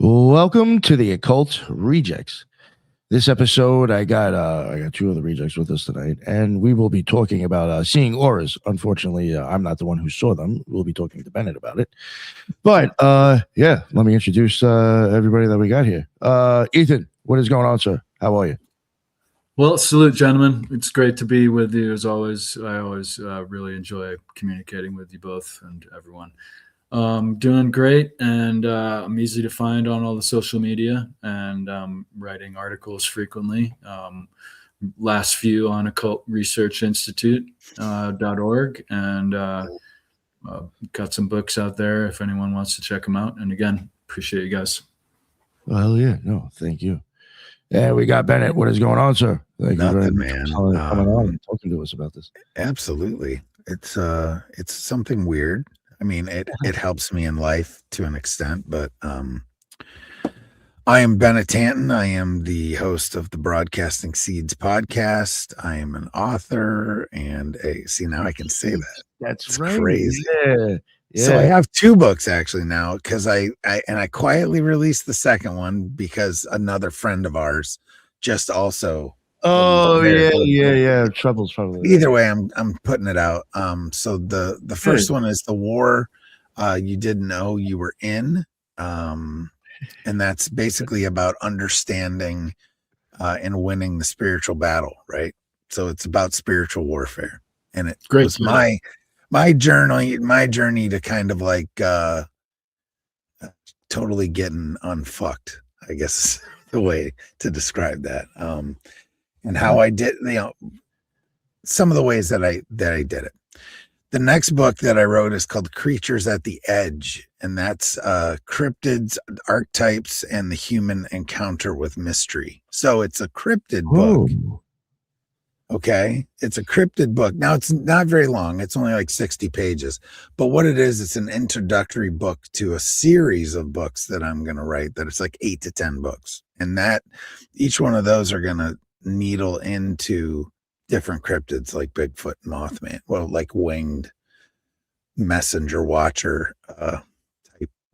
Welcome to the Occult Rejects. This episode, I got two of the rejects with us tonight, and we will be talking about seeing auras. Unfortunately, I'm not the one who saw them. We'll be talking to Bennett about it. But yeah, let me introduce everybody that we got here. Ethan, what is going on, sir? How are you? Well, salute, gentlemen. It's great to be with you as always. I always really enjoy communicating with you both and everyone. Doing great, and I'm easy to find on all the social media, and writing articles frequently. Last few on occultresearchinstitute.org, and got some books out there if anyone wants to check them out. And again, appreciate you guys. Well, yeah, no, thank you. Yeah, we got Bennett. What is going on, sir? Thank Nothing, man. Coming on and talking to us about this. Absolutely. It's something weird. I mean, it helps me in life to an extent, but I am Bennett Tanton. I am the host of the Broadcasting Seeds podcast. I am an author, and see, now I can say that. That's right. Crazy. Yeah. So I have two books actually now, because I quietly released the second one because another friend of ours just also. Oh yeah. Trouble's probably. Either way, I'm putting it out. So the first one is The War You Didn't Know You Were In, and that's basically about understanding and winning the spiritual battle, right? So it's about spiritual warfare, and it was my journey to kind of like totally getting unfucked, I guess is the way to describe that. And how I did, some of the ways that I did it. The next book that I wrote is called Creatures at the Edge, and that's cryptids, archetypes, and the human encounter with mystery. So it's a cryptid book. Okay, it's a cryptid book. Now it's not very long. It's only like 60 pages. But what it is, it's an introductory book to a series of books that I'm going to write. That it's like 8 to 10 books, and that each one of those are going to needle into different cryptids like Bigfoot, Mothman, well, like winged messenger watcher type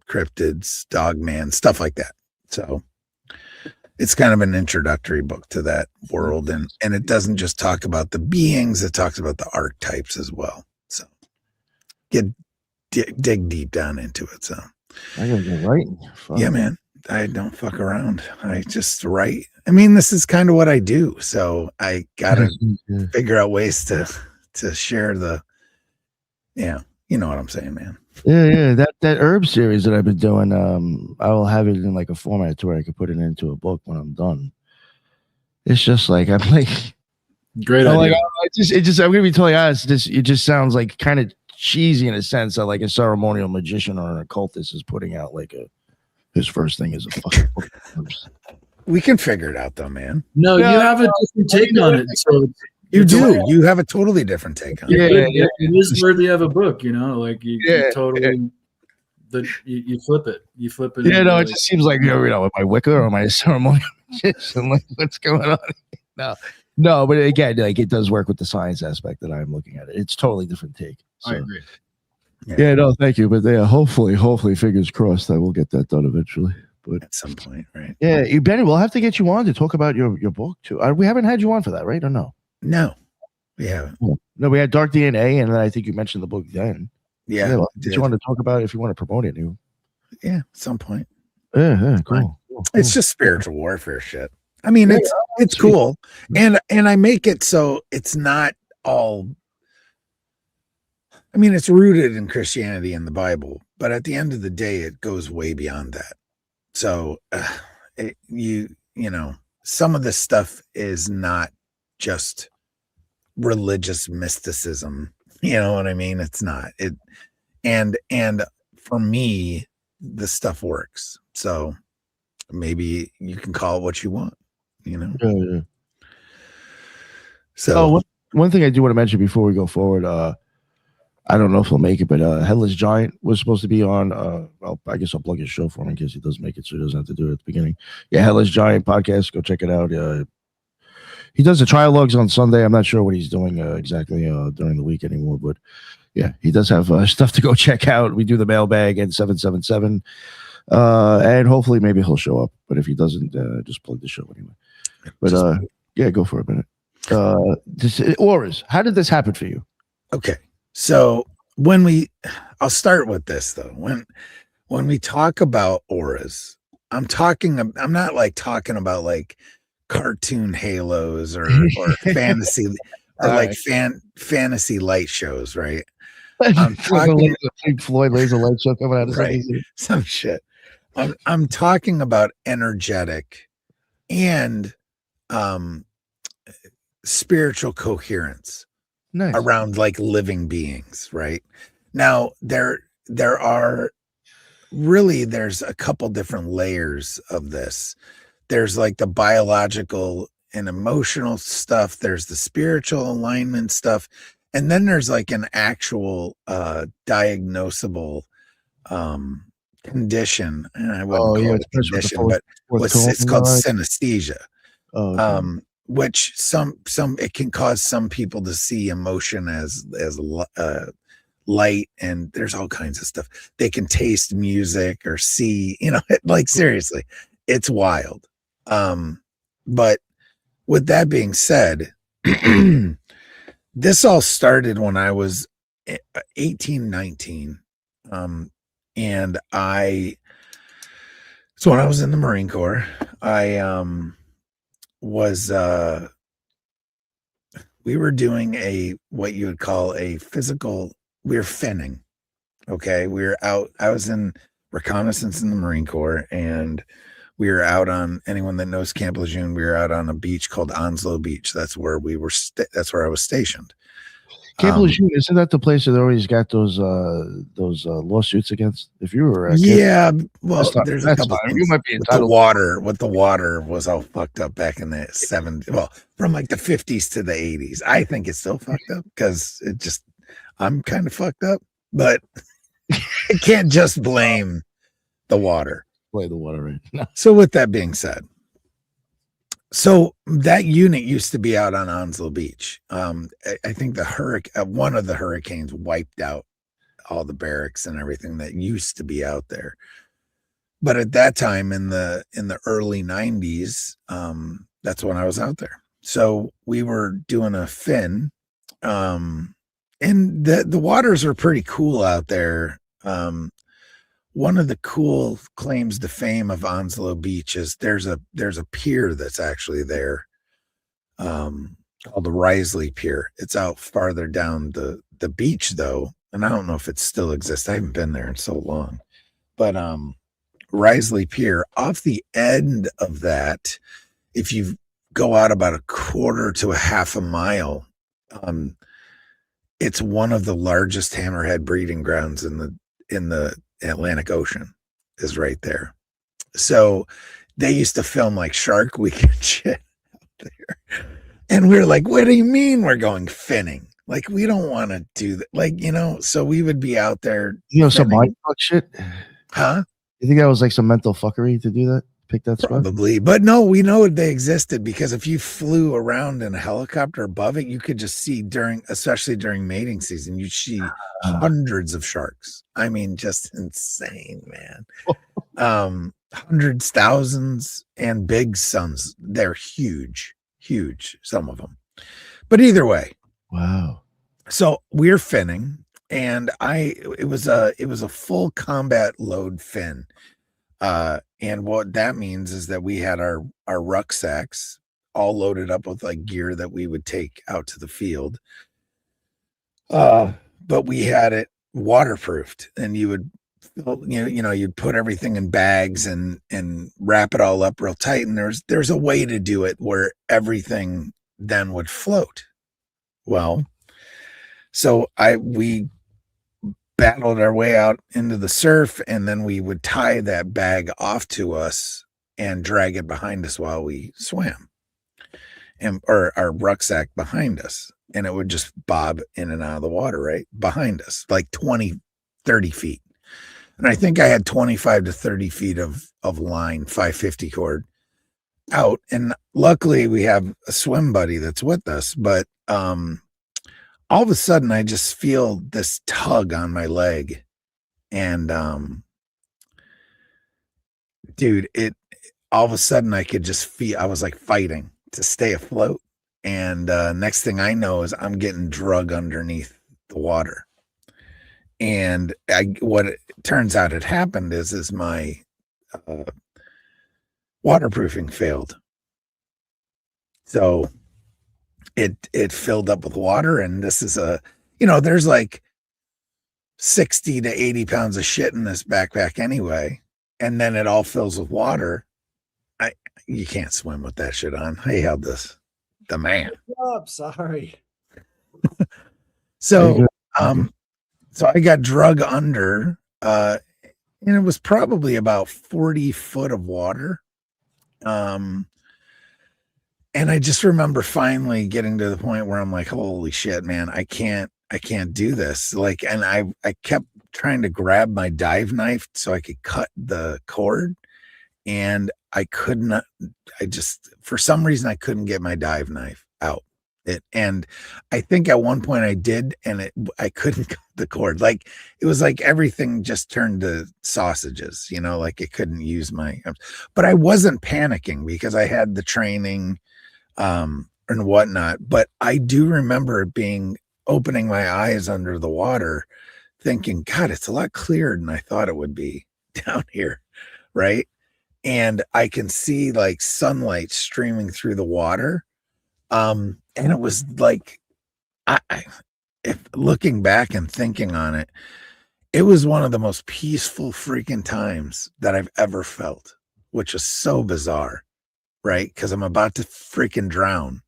cryptids, Dogman, stuff like that. So it's kind of an introductory book to that world, and it doesn't just talk about the beings, it talks about the archetypes as well. So dig deep down into it. So I gotta get writing. Yeah, man. I don't fuck around. I just write. I mean, this is kind of what I do. So I gotta figure out ways to share the, you know what I'm saying, man. Yeah. That herb series that I've been doing, I will have it in like a format to where I can put it into a book when I'm done. It's just like I'm like great idea. Like, I'm gonna be totally honest. It just sounds like kind of cheesy in a sense that like a ceremonial magician or an occultist is putting out like his first thing is a fucking book. We can figure it out though, man. No, you have a different take on it. So you do. You have a totally different take on it. Yeah. It is worthy of a book, like you totally you flip it. You flip it. Yeah, no, it just seems like am I Wicca or am I a ceremonial magician? Like what's going on? No, but again, like it does work with the science aspect that I'm looking at it. It's totally different take. So. I agree. Yeah, no, thank you. But hopefully, fingers crossed, I will get that done eventually. But at some point, right? Yeah, Benny, we'll have to get you on to talk about your book too. We haven't had you on for that, right? Or no? No, we haven't. No, we had Dark DNA, and then I think you mentioned the book then. Yeah, did you want to talk about it if you want to promote it? Yeah, at some point. Yeah, cool. It's just spiritual warfare shit. I mean, it's cool, and I make it so it's not all. I mean, it's rooted in Christianity and the Bible, but at the end of the day, it goes way beyond that. So, some of this stuff is not just religious mysticism. You know what I mean? It's not it. And for me, the stuff works. So maybe you can call it what you want, Yeah. So one thing I do want to mention before we go forward, I don't know if he'll make it, but Headless Giant was supposed to be on. I guess I'll plug his show for him in case he does make it, so he doesn't have to do it at the beginning. Yeah, Headless Giant podcast. Go check it out. He does the trialogues on Sunday. I'm not sure what he's doing exactly during the week anymore, but yeah, he does have stuff to go check out. We do the mailbag and 777. And hopefully maybe he'll show up. But if he doesn't, just plug the show anyway. But yeah, go for a minute. Auras, how did this happen for you? Okay. So I'll start with this though. When we talk about auras, I'm not like talking about like cartoon halos or fantasy or like fantasy light shows, right? I'm talking Pink Floyd laser light show coming out of right, some shit. I'm talking about energetic and spiritual coherence around like living beings, right? Now there's a couple different layers of this. There's like the biological and emotional stuff, there's the spiritual alignment stuff, and then there's like an actual diagnosable condition, and I wouldn't call it a condition, but it's called synesthesia. Which it can cause some people to see emotion as light, and there's all kinds of stuff. They can taste music or see, like seriously, it's wild. But with that being said, this all started when I was 18, 19. And so when I was in the Marine Corps, I we were doing what you would call a physical, we were finning. Okay. We were out, I was in reconnaissance in the Marine Corps, and we were out on, anyone that knows Camp Lejeune, we were out on a beach called Onslow Beach. That's where that's where I was stationed. Camp Lejeune, isn't that the place that always got those lawsuits against? If you were yeah, well, there's a couple things. You might be entitled. With the water was all fucked up back in the 70s. Well, from like the 50s to the 80s. I think it's still fucked up because I'm kind of fucked up, but I can't just blame the water. Play the water, right? No. So with that being said, so that unit used to be out on Onslow Beach. I think one of the hurricanes wiped out all the barracks and everything that used to be out there. But at that time in the early 90s, that's when I was out there. So we were doing a fin, and the waters are pretty cool out there. One of the cool claims to fame of Onslow Beach is there's a pier that's actually there, called the Risley Pier. It's out farther down the beach though, and I don't know if it still exists. I haven't been there in so long. But Risley Pier, off the end of that, if you go out about a quarter to a half a mile, it's one of the largest hammerhead breeding grounds in the Atlantic Ocean is right there. So they used to film like Shark Week and shit out there. And we were like, what do you mean we're going finning? Like, we don't want to do that. Like, so we would be out there. Some mind fuck shit? Huh? You think that was like some mental fuckery to do that? Pick that spot? Probably. But no, we know they existed because if you flew around in a helicopter above it, you could just see especially during mating season, you'd see hundreds of sharks. I mean, just insane, man. Hundreds, thousands, and big sons. They're huge, some of them. But either way. Wow. So we're finning, and it was a full combat load fin. And what that means is that we had our rucksacks all loaded up with like gear that we would take out to the field. But we had it waterproofed, and you would, you'd put everything in bags and wrap it all up real tight. And there's a way to do it where everything then would float. Well, so we battled our way out into the surf, and then we would tie that bag off to us and drag it behind us while we swam, or our rucksack behind us, and it would just bob in and out of the water right behind us, like 20, 30 feet. And I think I had 25 to 30 feet of line, 550 cord out. And luckily we have a swim buddy that's with us, but all of a sudden I just feel this tug on my leg, and dude, it all of a sudden I could just feel, I was like fighting to stay afloat. And next thing I know is I'm getting drug underneath the water. And what it turns out had happened is my waterproofing failed. So it filled up with water, and this is there's like 60 to 80 pounds of shit in this backpack anyway, and then it all fills with water. You can't swim with that shit on. I held the man. Sorry. So so I got drug under, and it was probably about 40 foot of water. And I just remember finally getting to the point where I'm like, holy shit, man, I can't do this. Like, and I kept trying to grab my dive knife so I could cut the cord, and I could not. For some reason, I couldn't get my dive knife out. And I think at one point I did, and I couldn't cut the cord. Like, it was like everything just turned to sausages, like it couldn't use my, but I wasn't panicking because I had the training and whatnot. But I do remember opening my eyes under the water thinking, God, it's a lot clearer than I thought it would be down here. Right. And I can see like sunlight streaming through the water. And it was like, if looking back and thinking on it, it was one of the most peaceful freaking times that I've ever felt, which is so bizarre, right? Because I'm about to freaking drown,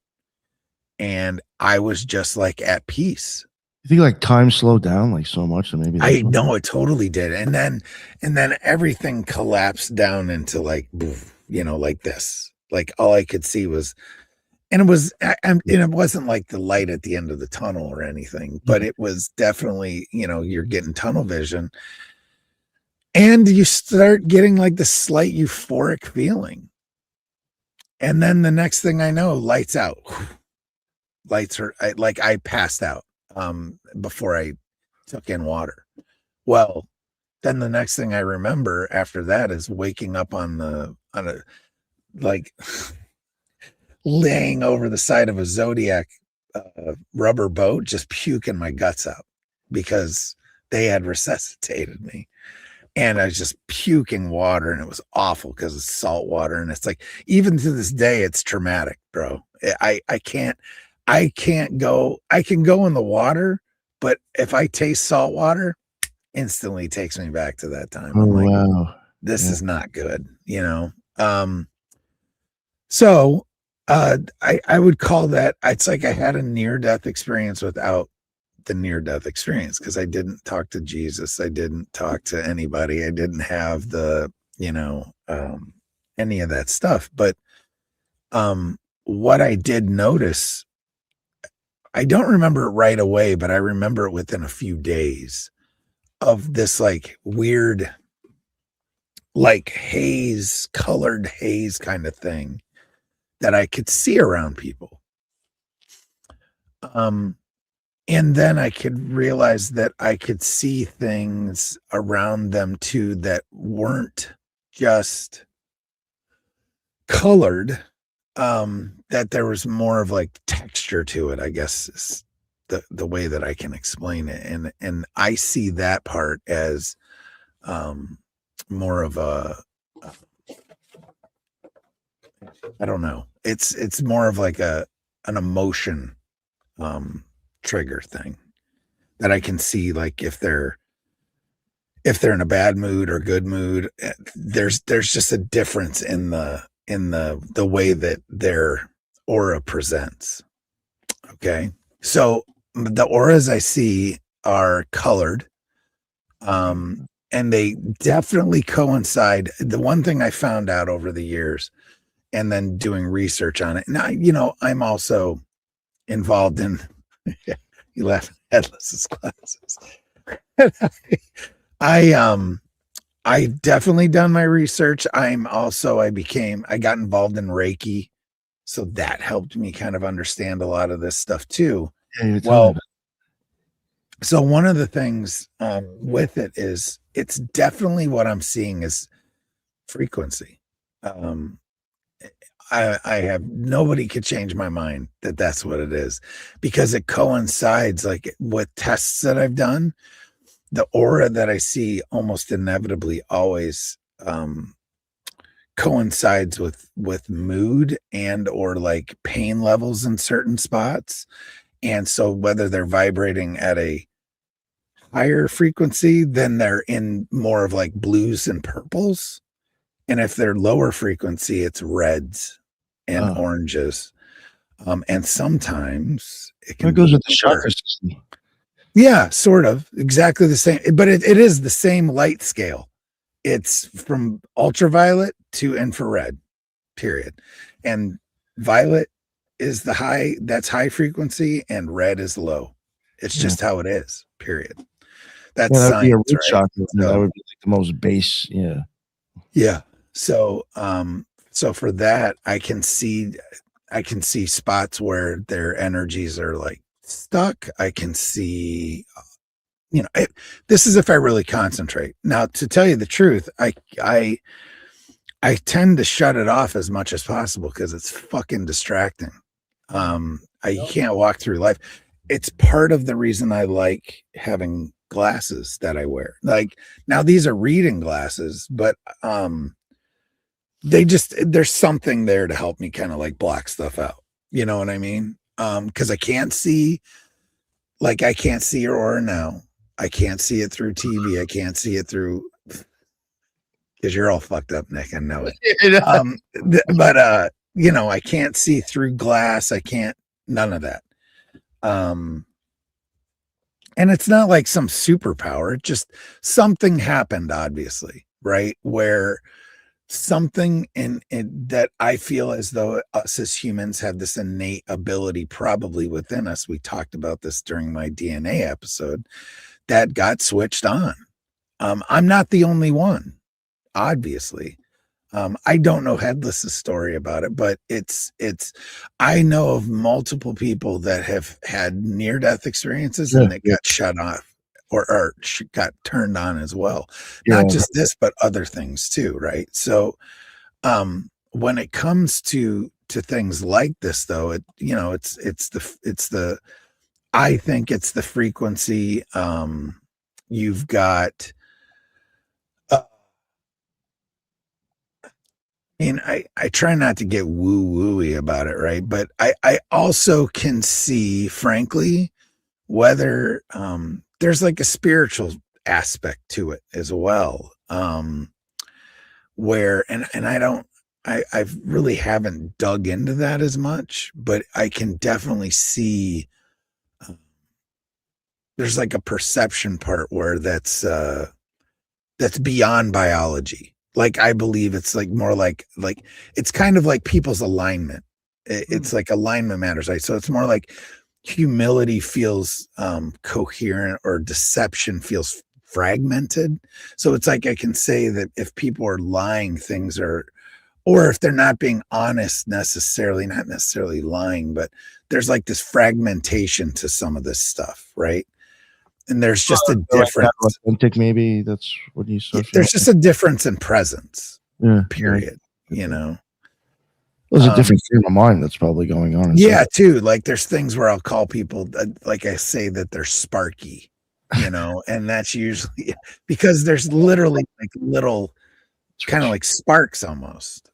and I was just like at peace. You think like time slowed down like so much, and maybe I know it totally did, and then everything collapsed down into like, like this. Like all I could see was. And it wasn't like the light at the end of the tunnel or anything, but it was definitely, you're getting tunnel vision, and you start getting like the slight euphoric feeling. And then the next thing I know, lights out. Lights are I passed out before I took in water. Well, then the next thing I remember after that is waking up on a laying over the side of a Zodiac rubber boat, just puking my guts out because they had resuscitated me, and I was just puking water, and it was awful because it's salt water, and it's like, even to this day, it's traumatic, bro. I can go in the water, but if I taste salt water, instantly takes me back to that time. Oh, I'm like, wow. this is not good, so I would call that, it's like I had a near-death experience without the near-death experience, because I didn't talk to Jesus. I didn't talk to anybody. I didn't have the, any of that stuff. But what I did notice, I don't remember it right away, but I remember it within a few days of this like weird, like colored haze kind of thing that I could see around people. And then I could realize that I could see things around them too that weren't just colored, that there was more of like texture to it, I guess is the way that I can explain it. And I see that part as more of I don't know. It's more of like an emotion trigger thing that I can see, like if they're in a bad mood or good mood, there's just a difference in the way that their aura presents. Okay. So the auras I see are colored, and they definitely coincide. The one thing I found out over the years, and then doing research on it. Now, I'm also involved in, you laugh at Headless's classes. I definitely done my research. I got involved in Reiki. So that helped me kind of understand a lot of this stuff too. Yeah, well, so one of the things with it is, it's definitely what I'm seeing is frequency. I have nobody could change my mind that that's what it is, because it coincides like with tests that I've done. The aura that I see almost inevitably always coincides with mood and or like pain levels in certain spots. And so whether they're vibrating at a higher frequency, then they're in more of like blues and purples. And if they're lower frequency, it's reds and oranges. And sometimes it can goes be with the chakra system. Yeah, sort of. Exactly the same. But it is the same light scale. It's from ultraviolet to infrared, period. And violet is the high, that's high frequency, and red is low. It's just how it is, period. That's that would be a science, root right? chakra. So, that would be like the most base. Yeah. Yeah. So so for that, I can see spots where their energies are like stuck. I can see, this is if I really concentrate. Now, to tell you the truth, I tend to shut it off as much as possible because it's fucking distracting. I can't walk through life. It's part of the reason I like having glasses that I wear. Like, now these are reading glasses, but there's something there to help me kind of like block stuff out. You know what I mean? Because I can't see your aura now. I can't see it through TV. I can't see it through, because you're all fucked up, Nick. I know it. But I can't see through glass. I can't, none of that. And it's not like some superpower. It just, something happened, obviously, right? Where something in that I feel as though us as humans have this innate ability probably within us. We talked about this during my DNA episode, that got switched on. I'm not the only one, obviously. I don't know Headless's story about it, but I know of multiple people that have had near-death experiences and that got shut off or got turned on as well. Not just this, but other things too, right? So when it comes to things like this, though, I think it's the frequency. You've got and I try not to get woo-wooey about it, right? But I also can see, frankly, whether there's like a spiritual aspect to it as well. Where I really haven't dug into that as much, but I can definitely see there's like a perception part where that's beyond biology. Like, I believe it's like more like it's kind of like people's alignment. It's like alignment matters, right? So it's more like humility feels coherent, or deception feels fragmented. So it's like I can say that if people are lying, things are, or if they're not being honest necessarily, not necessarily lying, but there's like this fragmentation to some of this stuff, right? And there's just a difference. Like authentic, maybe that's what you said. There's just a difference in presence. Period. Well, there's a different frame of mind that's probably going on. Yeah, too. Like, there's things where I'll call people, like I say, that they're sparky, and that's usually because there's literally like little kind of like sparks almost.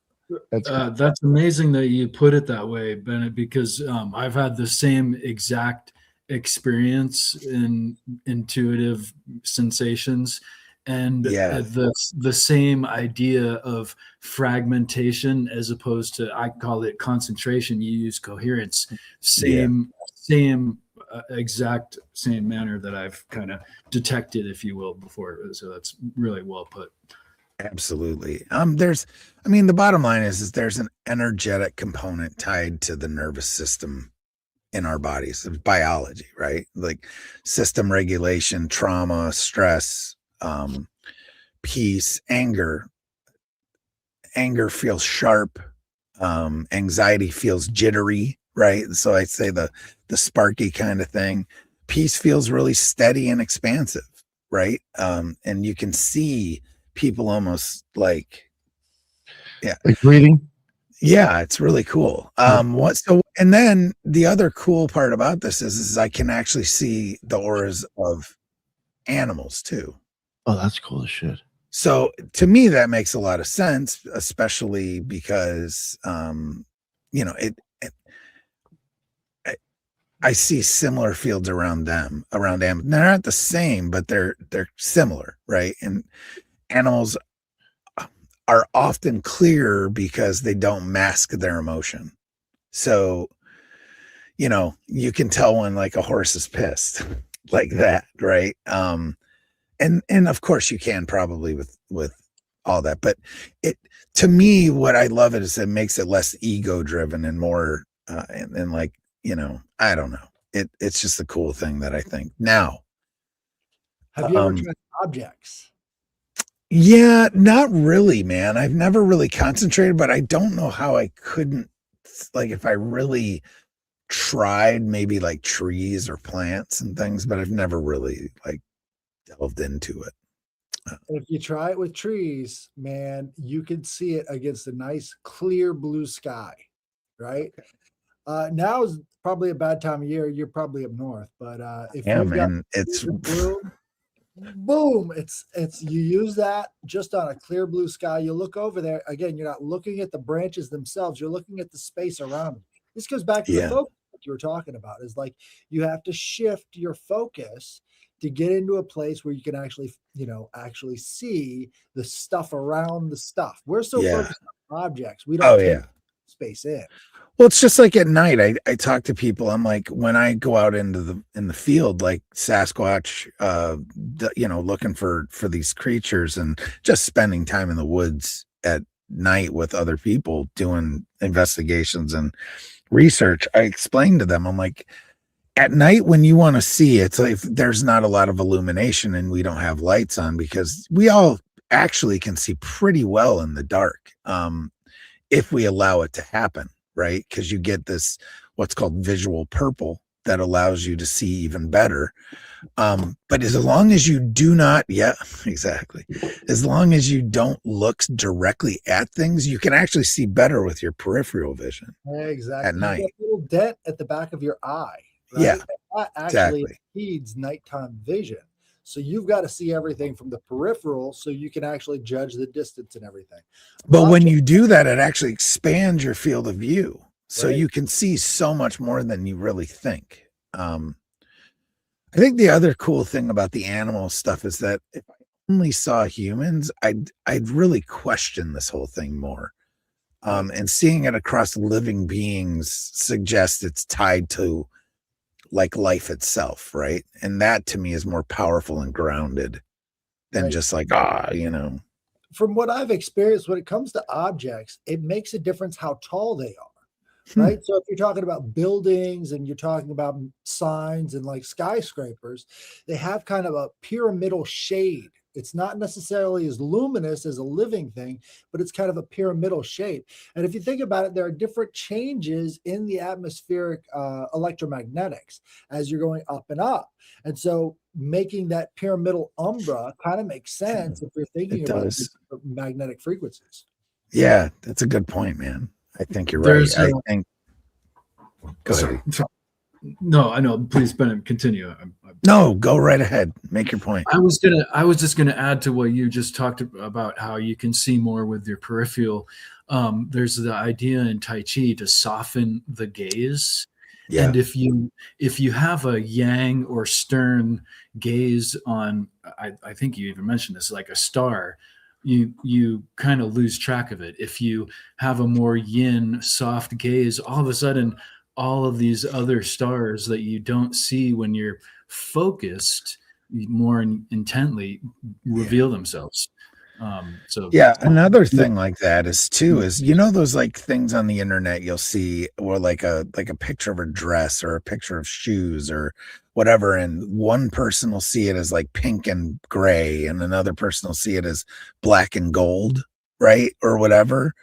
That's amazing that you put it that way, Bennett, because I've had the same exact experience in intuitive sensations, and the same idea of fragmentation as opposed to, I call it concentration, you use coherence, exact same manner that I've kind of detected, if you will, before. So that's really well put. Absolutely. The bottom line is there's an energetic component tied to the nervous system in our bodies. It's biology, right? Like system regulation, trauma, stress, peace, anger. Anger feels sharp. Anxiety feels jittery, right? So I say the sparky kind of thing. Peace feels really steady and expansive, right? And you can see people almost like Yeah. Like breathing. Yeah, it's really cool. And then the other cool part about this is I can actually see the auras of animals too. Oh, that's cool as shit. So to me, that makes a lot of sense, especially because, you know, I see similar fields around them, around them. They're not the same, but they're similar, right? And animals are often clear because they don't mask their emotion. So, you know, you can tell when like a horse is pissed, like that, right? And of course you can probably with all that, but it to me, what I love it is it makes it less ego driven and more and like, you know, I don't know. It's just a cool thing that I think now. Have you ever tried objects? Yeah, not really, man. I've never really concentrated, but I don't know how I couldn't, like, if I really tried maybe like trees or plants and things, but I've never really like delved into it. If you try it with trees, man, you can see it against a nice clear blue sky, right? Now is probably a bad time of year. You're probably up north, but if Yeah, you've got man, it's blue, boom, it's you use that just on a clear blue sky. You look over there again. You're not looking at the branches themselves. You're looking at the space around them. This goes back to the focus that you were talking about. Is like you have to shift your focus to get into a place where you can actually, you know, actually see the stuff around the stuff. We're so focused on objects, we don't take space in. Well, it's just like at night. I talk to people. I'm like, when I go out in the field, like Sasquatch, you know, looking for these creatures and just spending time in the woods at night with other people doing investigations and research. I explain to them, I'm like, at night when you want to see, it's like there's not a lot of illumination and we don't have lights on because we all actually can see pretty well in the dark, if we allow it to happen, right? Because you get this what's called visual purple that allows you to see even better. But as long as you do not, exactly. As long as you don't look directly at things, you can actually see better with your peripheral vision. Exactly. At night. You get a little dent at the back of your eye. Right? Yeah, that actually impedes nighttime vision. So you've got to see everything from the peripheral so you can actually judge the distance and everything. But when you do that, it actually expands your field of view. So you can see so much more than you really think. I think the other cool thing about the animal stuff is that if I only saw humans, I'd really question this whole thing more. And seeing it across living beings suggests it's tied to like life itself, right? And that to me is more powerful and grounded than just like, you know. From what I've experienced, when it comes to objects, it makes a difference how tall they are, right? So if you're talking about buildings and you're talking about signs and like skyscrapers, they have kind of a pyramidal shade. It's not necessarily as luminous as a living thing, but it's kind of a pyramidal shape. And if you think about it, there are different changes in the atmospheric electromagnetics as you're going up and up. And so making that pyramidal umbra kind of makes sense if you're thinking about magnetic frequencies. Yeah, that's a good point, man. I think you're right. I think. Go ahead. No, I know. Please, Ben, continue. No, go right ahead. Make your point. I was just gonna add to what you just talked about, how you can see more with your peripheral. There's the idea in Tai Chi to soften the gaze. Yeah. And if you have a yang or stern gaze on, I think you even mentioned this, like a star, you kind of lose track of it. If you have a more yin, soft gaze, all of a sudden, all of these other stars that you don't see when you're focused more intently reveal themselves. So another thing like that is you know those like things on the internet you'll see, or like a picture of a dress or a picture of shoes or whatever, and one person will see it as like pink and gray and another person will see it as black and gold, right? Or whatever.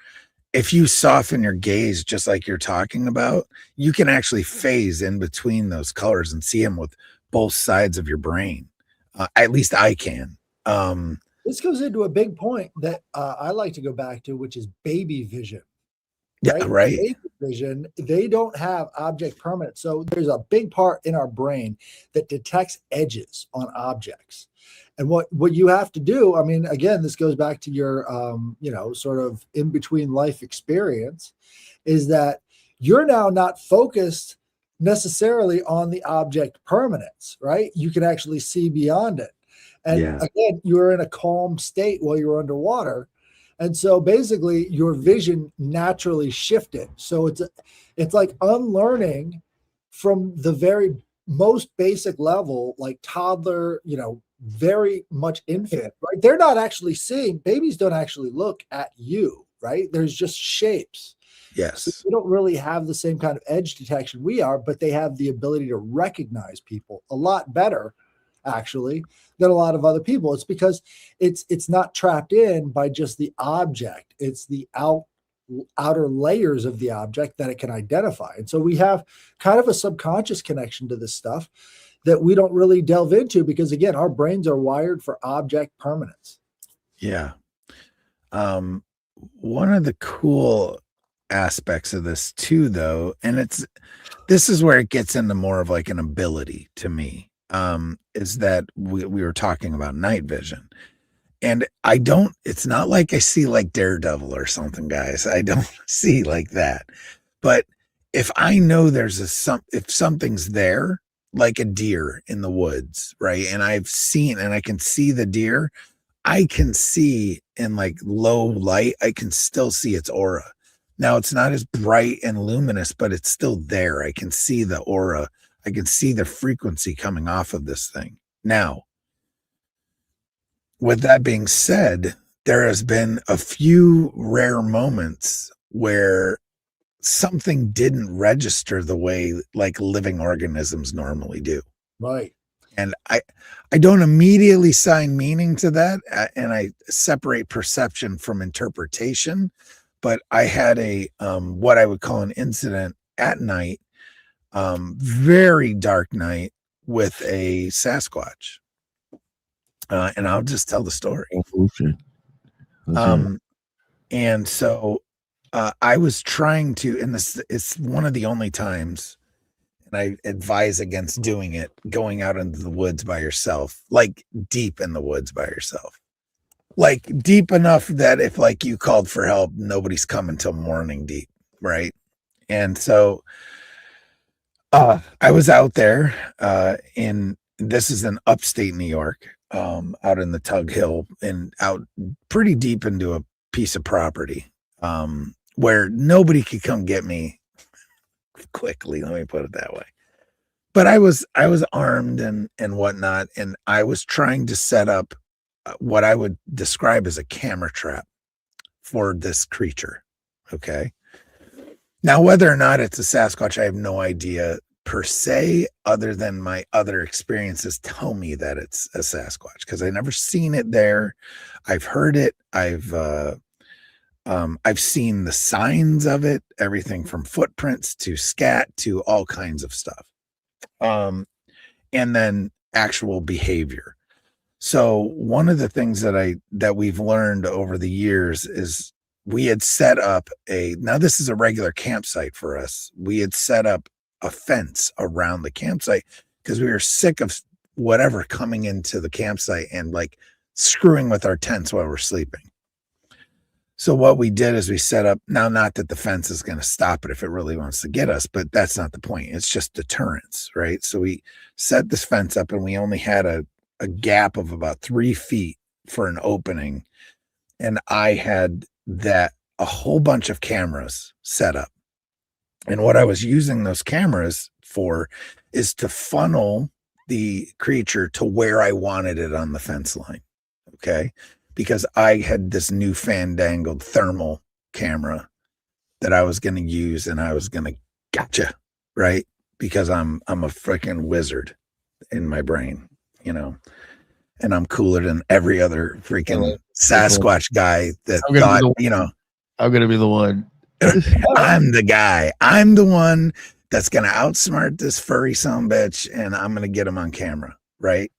If you soften your gaze just like you're talking about, you can actually phase in between those colors and see them with both sides of your brain. At least I can. This goes into a big point that I like to go back to, which is baby vision. Yeah, right. Baby vision, they don't have object permanence. So there's a big part in our brain that detects edges on objects. And what you have to do, I mean, again, this goes back to your, sort of in between life experience, is that you're now not focused necessarily on the object permanence, right? You can actually see beyond it. And again, you're in a calm state while you're underwater. And so basically your vision naturally shifted. So it's like unlearning from the very most basic level, like toddler, very much infant, right? They're not actually seeing, babies don't actually look at you, right? There's just shapes. Yes. So they don't really have the same kind of edge detection we are, but they have the ability to recognize people a lot better, actually, than a lot of other people. It's because it's not trapped in by just the object. It's the outer layers of the object that it can identify. And so we have kind of a subconscious connection to this stuff that we don't really delve into because, again, our brains are wired for object permanence. Yeah. One of the cool aspects of this too, though, and this is where it gets into more of like an ability to me, is that we were talking about night vision. And it's not like I see like Daredevil or something, guys. I don't see like that. But if I know if something's there, like a deer in the woods, right? And I can see the deer, I can see in like low light, I can still see its aura. Now it's not as bright and luminous, but it's still there. I can see the aura. I can see the frequency coming off of this thing. Now, with that being said, there has been a few rare moments where something didn't register the way like living organisms normally do. Right. And I don't immediately assign meaning to that, and I separate perception from interpretation. But I had a what I would call an incident at night, very dark night with a Sasquatch. And I'll just tell the story. And so I was trying to, and it's one of the only times, and I advise against doing it, going out into the woods by yourself, like deep in the woods by yourself, like deep enough that if like you called for help, nobody's coming till morning deep, right? And so I was out there this is in upstate New York, out in the Tug Hill and out pretty deep into a piece of property, where nobody could come get me quickly. Let me put it that way. But I was armed and whatnot. And I was trying to set up what I would describe as a camera trap for this creature. Okay. Now, whether or not it's a Sasquatch, I have no idea per se, other than my other experiences tell me that it's a Sasquatch, because I've never seen it there. I've heard it. I've seen the signs of it, everything from footprints to scat to all kinds of stuff. And then actual behavior. So one of the things that we've learned over the years is we had set up now this is a regular campsite for us. We had set up a fence around the campsite because we were sick of whatever coming into the campsite and like screwing with our tents while we're sleeping. So what we did is we set up, now not that the fence is going to stop it if it really wants to get us, but that's not the point. It's just deterrence, right? So we set this fence up and we only had a gap of about 3 feet for an opening. And I had a whole bunch of cameras set up. And what I was using those cameras for is to funnel the creature to where I wanted it on the fence line. Okay. Because I had this new fandangled thermal camera that I was going to use, and I was going to gotcha, right? Because I'm a freaking wizard in my brain, and I'm cooler than every other freaking Sasquatch guy that thought, I'm going to be the one. I'm the guy. I'm the one that's going to outsmart this furry son bitch, and I'm going to get him on camera, right?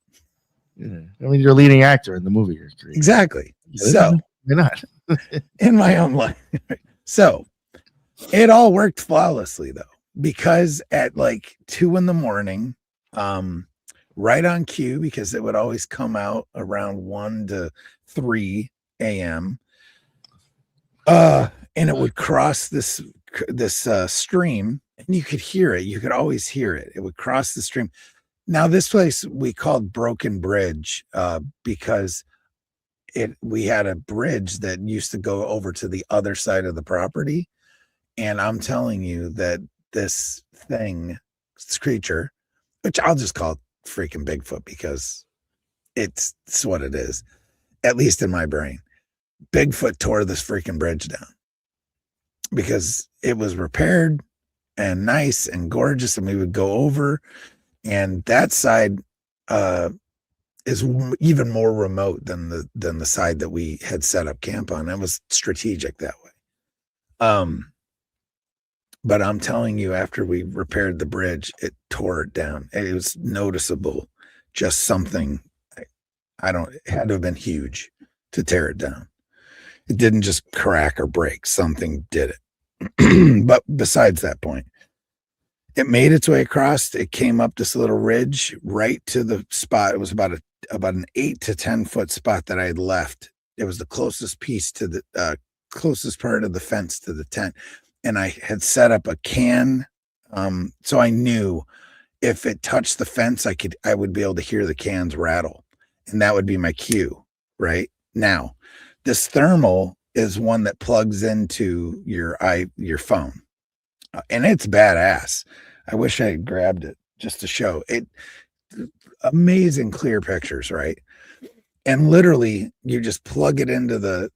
Yeah. I mean, you're a leading actor in the movie you're creating. Exactly. Yeah, So you're not. in my own life. So it all worked flawlessly though, because at like 2 a.m, right on cue, because it would always come out around 1 to 3 a.m. And it would cross this stream, and you could hear it. You could always hear it. It would cross the stream. Now, this place we called Broken Bridge, because we had a bridge that used to go over to the other side of the property. And I'm telling you that this creature, which I'll just call freaking Bigfoot because it's what it is, at least in my brain. Bigfoot tore this freaking bridge down because it was repaired and nice and gorgeous, and we would go over, and that side is even more remote than the side that we had set up camp on. It was strategic that way. But I'm telling you, after we repaired the bridge, it tore it down. It was noticeable. Just something, it had to have been huge to tear it down. It didn't just crack or break. Something did it. But besides that point, it made its way across. It came up this little ridge right to the spot. It was about an 8 to 10 foot spot that I had left. It was the closest piece to the closest part of the fence to the tent. And I had set up a can. So I knew if it touched the fence, I would be able to hear the cans rattle. And that would be my cue, right? Now, this thermal is one that plugs into your phone. And it's badass. I wish I had grabbed it just to show it. Amazing clear pictures, right? And literally you just plug it into the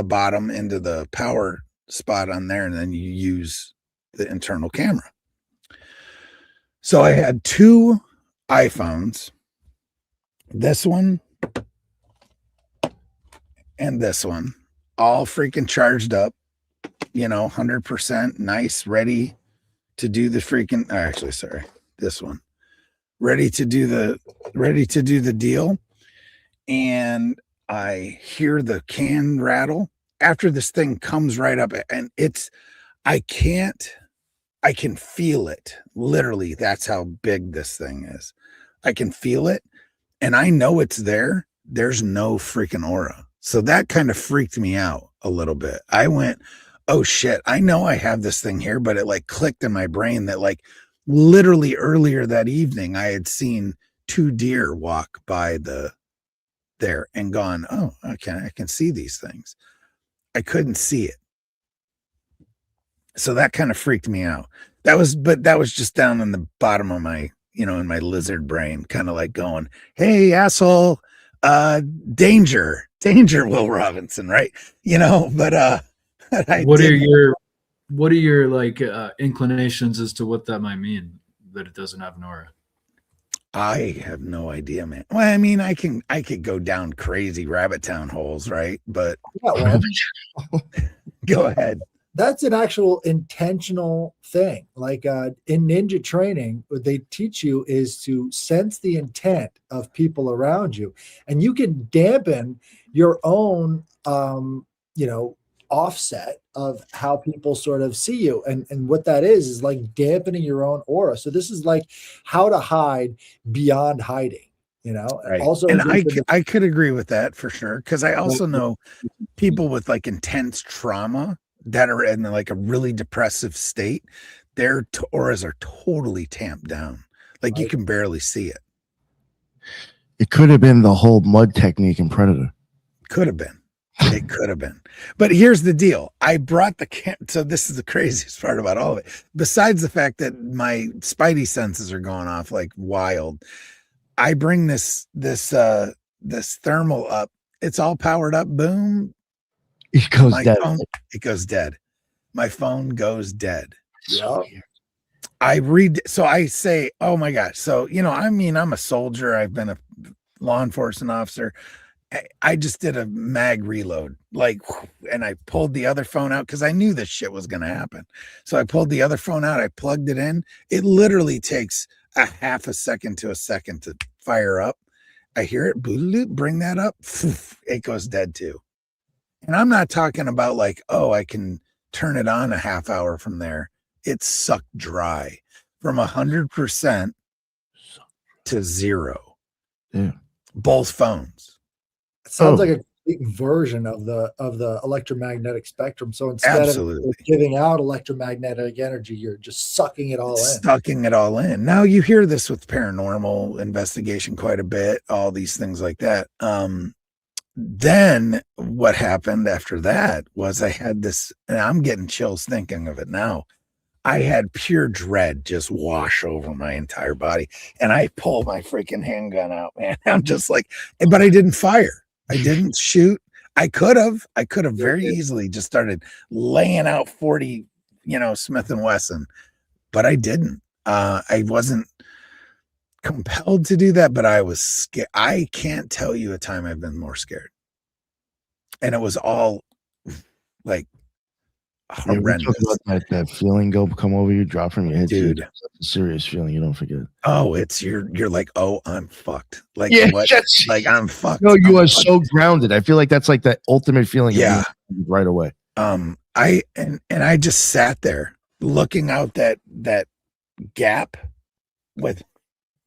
bottom, into the power spot on there, and then you use the internal camera. So I had 2 iPhones, this one and this one, all freaking charged up, 100% nice, ready to do the freaking, actually, sorry, this one, ready to do the deal. And I hear the can rattle after this thing comes right up, and I can feel it. Literally, that's how big this thing is. I can feel it, and I know it's there. There's no freaking aura. So that kind of freaked me out a little bit. I went, oh shit, I know I have this thing here, but it like clicked in my brain that like literally earlier that evening, I had seen 2 deer walk by there and gone, oh, okay, I can see these things. I couldn't see it. So that kind of freaked me out. That was just down in the bottom of my, in my lizard brain, kind of like going, hey, asshole, danger, Will Robinson, right? But what are your like inclinations as to what that might mean, that it doesn't have an aura? I have no idea, man. Well, I mean, I could go down crazy rabbit town holes, right? But go ahead. That's an actual intentional thing. Like in ninja training, what they teach you is to sense the intent of people around you, and you can dampen your own, offset of how people sort of see you. And what that is like dampening your own aura. So this is like how to hide beyond hiding, Right. Also, and I could agree with that for sure. Cause I also know people with like intense trauma that are in like a really depressive state. Their auras are totally tamped down. Like you can barely see it. It could have been the whole mud technique in Predator. Could have been. It could have been. But here's the deal. I brought so this is the craziest part about all of it. Besides the fact that my spidey senses are going off like wild, I bring this thermal up. It's all powered up. Boom. It goes dead. It goes dead. My phone goes dead. Yeah. So I say, oh my gosh. So, I'm a soldier. I've been a law enforcement officer. I just did a mag reload, and I pulled the other phone out because I knew this shit was going to happen. So I pulled the other phone out. I plugged it in. It literally takes a half a second to a second to fire up. I hear it, bring that up, it goes dead too. And I'm not talking about like, oh, I can turn it on a half hour from there. It's sucked dry from 100% to 0. Yeah. Both phones. It sounds Oh. like a complete version of the electromagnetic spectrum. So instead Absolutely. of giving out electromagnetic energy, you're just sucking it all in. Sucking it all in. Now you hear this with paranormal investigation quite a bit, all these things like that. Then what happened after that was I had this, and I'm getting chills thinking of it now. I had pure dread just wash over my entire body. And I pulled my freaking handgun out, man. I'm just like, but I didn't fire. I didn't shoot. I could have very easily just started laying out 40, Smith and Wesson, but I didn't. I wasn't compelled to do that, but I was scared. I can't tell you a time I've been more scared. And it was all like horrendous. We talk about that feeling come over you, drop from your head, dude. That's a serious feeling. You don't forget. Oh, it's you're like, oh, I'm fucked. Like Yeah, what? Like I'm fucked. No, you I'm are fucked. so grounded. I feel like that's like the ultimate feeling. Yeah. Right away. I just sat there looking out that gap with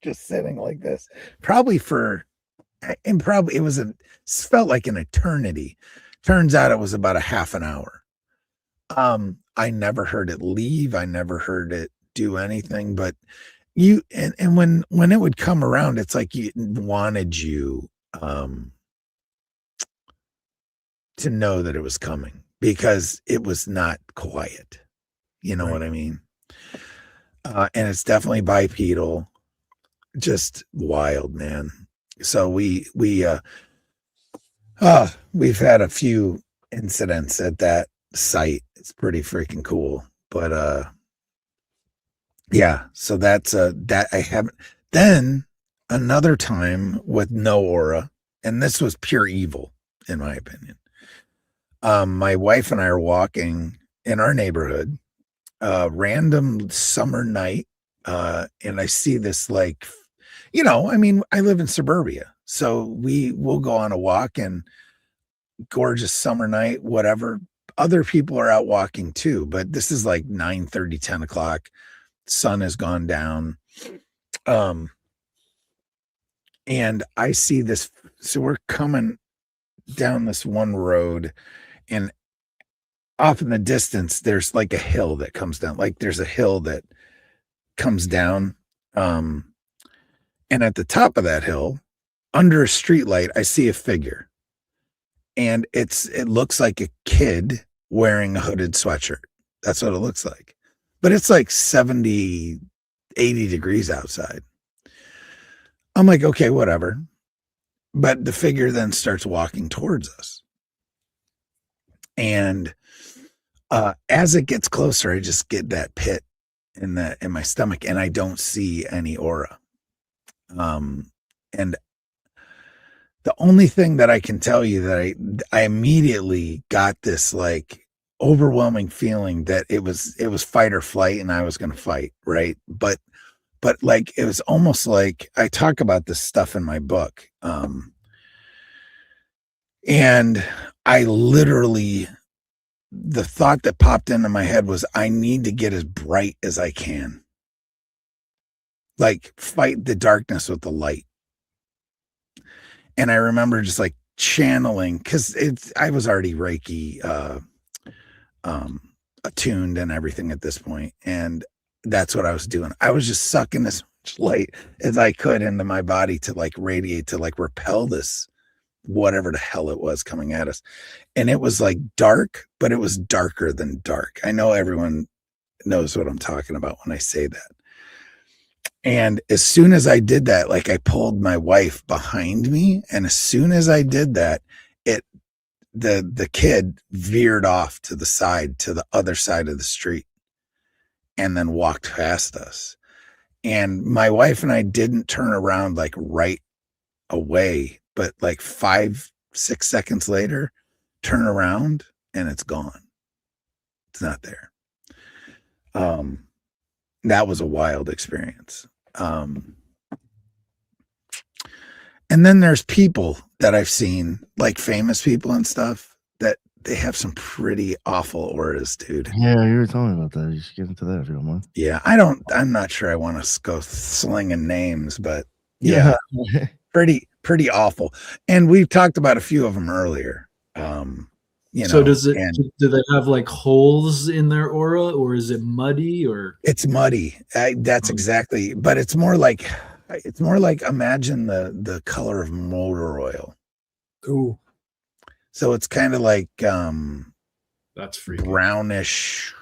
just sitting like this, probably it was felt like an eternity. Turns out it was about a half an hour. I never heard it leave. I never heard it do anything, but and when it would come around, it's like it wanted you to know that it was coming because it was not quiet. You know what I mean? And it's definitely bipedal, just wild, man. So we've had a few incidents at that site. It's pretty freaking cool. But yeah, so that's that I haven't. Then another time with no aura, and this was pure evil, in my opinion. My wife and I are walking in our neighborhood, random summer night, and I see this like, I live in suburbia, so we'll go on a walk and gorgeous summer night, whatever. Other people are out walking too, but this is like 9:30, 10 o'clock. Sun has gone down. And I see this. So we're coming down this one road, and off in the distance, there's like a hill that comes down. Like there's a hill that comes down. And at the top of that hill, under a streetlight, I see a figure. And it looks like a kid wearing a hooded sweatshirt. That's what it looks like. But it's like 70, 80 degrees outside. I'm like, okay, whatever. But the figure then starts walking towards us. And as it gets closer, I just get that pit in my stomach, and I don't see any aura. And the only thing that I can tell you that I immediately got this like overwhelming feeling that it was fight or flight, and I was going to fight, right? But like it was almost like I talk about this stuff in my book, and I literally, the thought that popped into my head was, I need to get as bright as I can, like fight the darkness with the light. And I remember just like channeling, because I was already Reiki attuned and everything at this point, and that's what I was doing. I was just sucking as much light as I could into my body to like radiate, to like repel this whatever the hell it was coming at us. And it was like dark, but it was darker than dark. I know everyone knows what I'm talking about when I say that. And as soon as I did that, like I pulled my wife behind me, and as soon as I did that, the kid veered off to the side, to the other side of the street, and then walked past us. And my wife and I didn't turn around like right away, but like 5-6 seconds later, turn around and it's gone. It's not there. That was a wild experience. And then there's people that I've seen, like famous people and stuff, that they have some pretty awful auras, dude. Yeah, you were telling me about that. You should get into that if you don't mind. Yeah, I'm not sure I want to go slinging names, but yeah, pretty awful. And we've talked about a few of them earlier. So do they have like holes in their aura, or is it muddy, or? It's muddy. That's exactly, but it's more like imagine the color of motor oil. Ooh. So it's kind of like That's freaky. Brownish,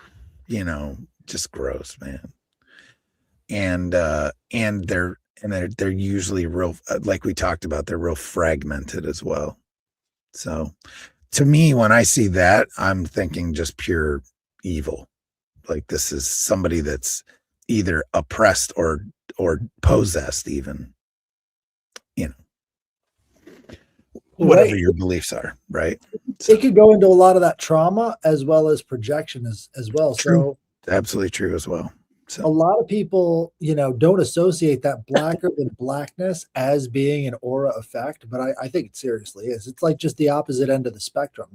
just gross, man. And they're usually real, like we talked about, they're real fragmented as well. So to me, when I see that, I'm thinking just pure evil. Like this is somebody that's either oppressed or possessed, even, whatever your beliefs are, right? It could go into a lot of that trauma as well as projection as well. True. So Absolutely true as well. So a lot of people, don't associate that blacker than blackness as being an aura effect, but I think it seriously is. It's like just the opposite end of the spectrum.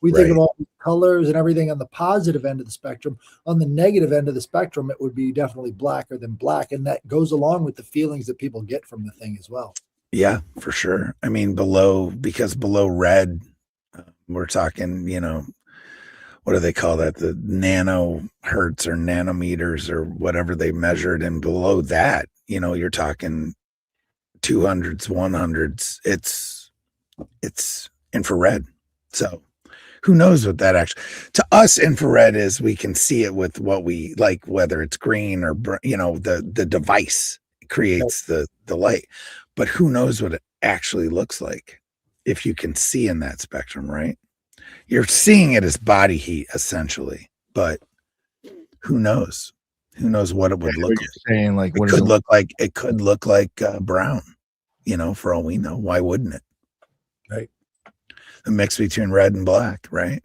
We think of all the colors and everything on the positive end of the spectrum. On the negative end of the spectrum, it would be definitely blacker than black, and that goes along with the feelings that people get from the thing as well. Yeah, for sure. I mean, below red, we're talking, what do they call that? The nanohertz or nanometers or whatever they measured. And below that, you're talking 200s, 100s. It's infrared. So who knows what that actually, to us, infrared is, we can see it with what we like, whether it's green or, the device creates the light, but who knows what it actually looks like if you can see in that spectrum, right? You're seeing it as body heat essentially, but who knows? Who knows what it would look like? Saying like, It could look like brown, for all we know. Why wouldn't it? Right. A mix between red and black, right?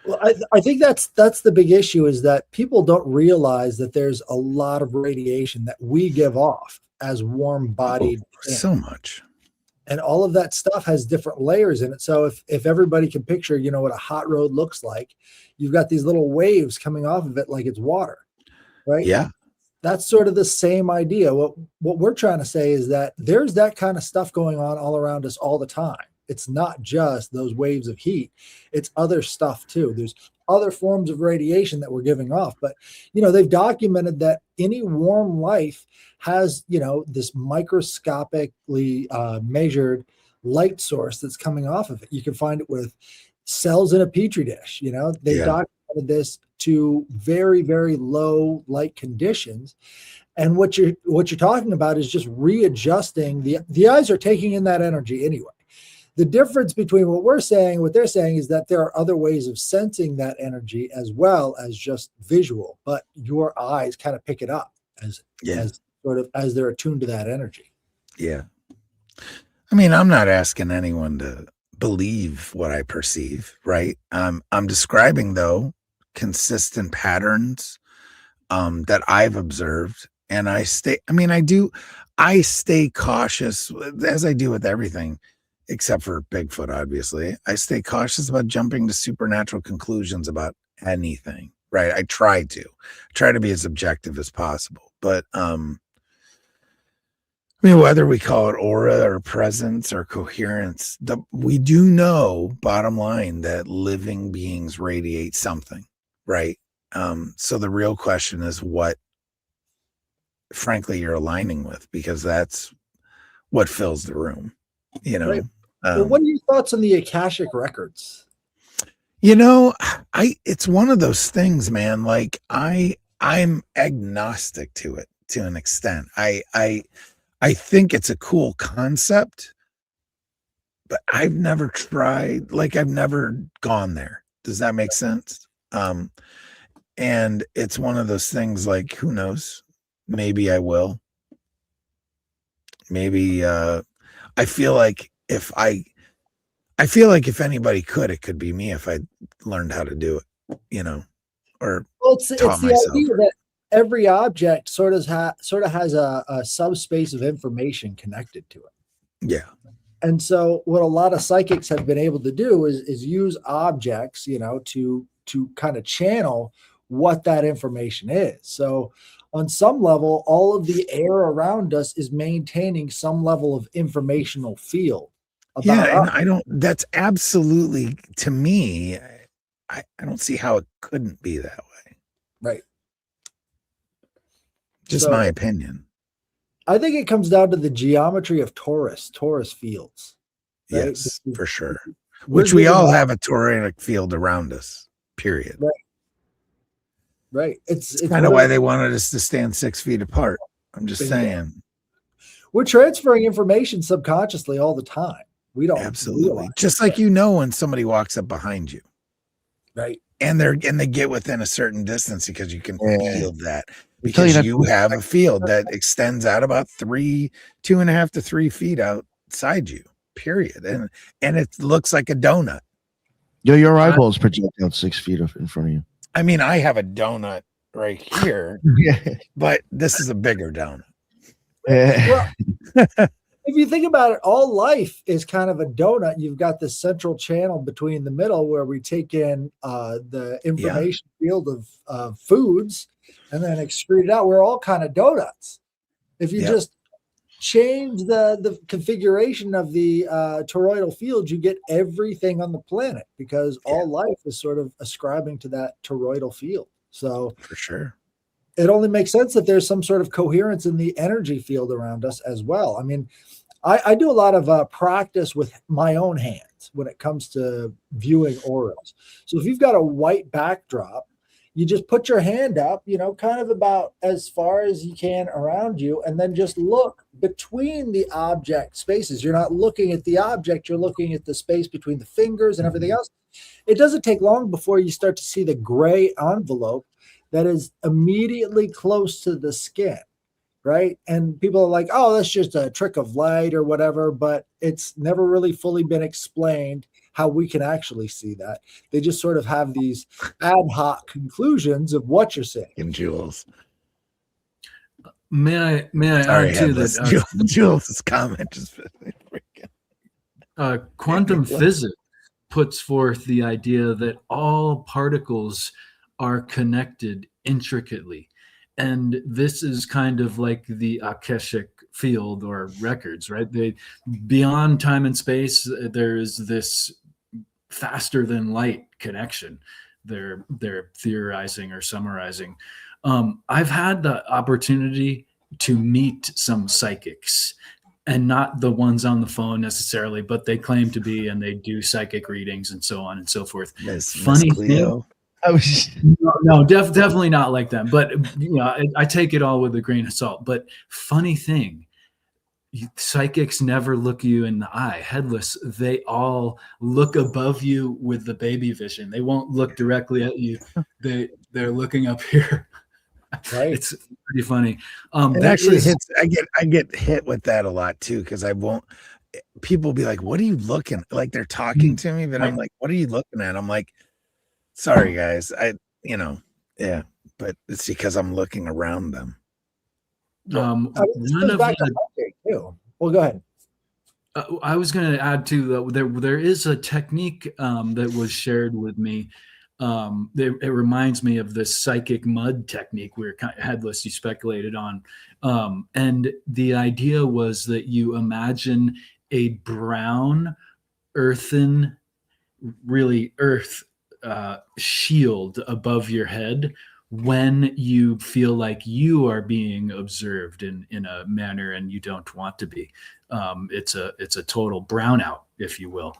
Well, I think that's the big issue, is that people don't realize that there's a lot of radiation that we give off as warm-bodied. So much. And all of that stuff has different layers in it. So if everybody can picture, what a hot road looks like, you've got these little waves coming off of it like it's water, right? Yeah. That's sort of the same idea. What we're trying to say is that there's that kind of stuff going on all around us all the time. It's not just those waves of heat. It's other stuff too. There's other forms of radiation that we're giving off. But, they've documented that any warm life has, this microscopically measured light source that's coming off of it. You can find it with cells in a petri dish. They documented this to very, very low light conditions. And what you're talking about is just readjusting. The eyes are taking in that energy anyway. The difference between what we're saying and what they're saying is that there are other ways of sensing that energy as well as just visual, but your eyes kind of pick it up as they're attuned to that energy. Yeah. I mean, I'm not asking anyone to believe what I perceive, right? I'm describing, though, consistent patterns that I've observed, and I stay cautious, as I do with everything, except for Bigfoot, obviously. I stay cautious about jumping to supernatural conclusions about anything, right? I try to be as objective as possible. But whether we call it aura or presence or coherence, we do know, bottom line, that living beings radiate something, right? So the real question is what, frankly, you're aligning with, because that's what fills the room, Right. Well, what are your thoughts on the Akashic records? It's one of those things, man. Like I'm agnostic to it to an extent. I think it's a cool concept, but I've never tried, I've never gone there. Does that make sense? And it's one of those things, like, who knows? Maybe I will. Maybe I feel like if anybody could, it could be me if I learned how to do it, or it's the idea that every object sort of has a subspace of information connected to it. Yeah. And so what a lot of psychics have been able to do is use objects, to kind of channel what that information is. So on some level, all of the air around us is maintaining some level of informational field Yeah. about And us. I don't, that's absolutely, to me, I don't see how it couldn't be that way. Right. Just my opinion. I think it comes down to the geometry of torus fields. Right? Yes, for sure. We're Which we given all that- have a toric field around us, period. Right. Right. It's kind of why they wanted us to stand 6 feet apart. I'm just saying. We're transferring information subconsciously all the time. We don't Absolutely. realize Just like when somebody walks up behind you. Right. And they get within a certain distance because you can feel that. Until Because you you have a field that extends out about 2.5 to 3 feet outside you, period. And it looks like a donut. Your eyeballs project out 6 feet in front of you. I mean, I have a donut right here, but this is a bigger donut. Well, if you think about it, all life is kind of a donut. You've got this central channel between the middle where we take in the information field of foods and then excrete it out. We're all kind of donuts. If you just change the configuration of the toroidal field, you get everything on the planet because all life is sort of ascribing to that toroidal field. So for sure, it only makes sense that there's some sort of coherence in the energy field around us as well. I mean, I do a lot of practice with my own hands when it comes to viewing auras. So if you've got a white backdrop, you just put your hand up, kind of about as far as you can around you, and then just look between the object spaces. You're not looking at the object, you're looking at the space between the fingers and everything else. It doesn't take long before you start to see the gray envelope that is immediately close to the skin, right? And people are like, oh, that's just a trick of light or whatever, but it's never really fully been explained how we can actually see that. They just sort of have these ad hoc conclusions of what you're seeing. And Jules. May I add to that? Jules' comment just quantum physics puts forth the idea that all particles are connected intricately. And this is kind of like the Akashic field or records, right? Beyond time and space, there is this faster than light connection. They're theorizing or summarizing. I've had the opportunity to meet some psychics, and not the ones on the phone necessarily, but they claim to be, and they do psychic readings and so on and so forth. Funny thing. Definitely not like them. But I take it all with a grain of salt. But funny thing, psychics never look you in the eye, headless. They all look above you with the baby vision. They won't look directly at you. They're looking up here. Right. It's pretty funny. It actually hits. I get hit with that a lot too, because I won't. People be like, "What are you looking?" Like they're talking to me, but I'm like, "What are you looking at?" I'm like, "Sorry, guys. But it's because I'm looking around them." One of the, too. Well, go ahead. I was going to add too that there is a technique that was shared with me. It reminds me of the psychic mud technique we were kind of headless, you speculated on. And the idea was that you imagine a brown, earthen, really earth shield above your head when you feel like you are being observed in a manner and you don't want to be. It's a total brownout, if you will.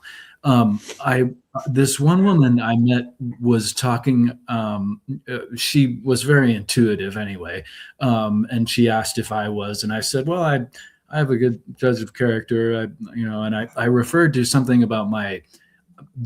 This one woman I met was talking, she was very intuitive anyway. And she asked if I was, and I said, well, I have a good judge of character, and I referred to something about my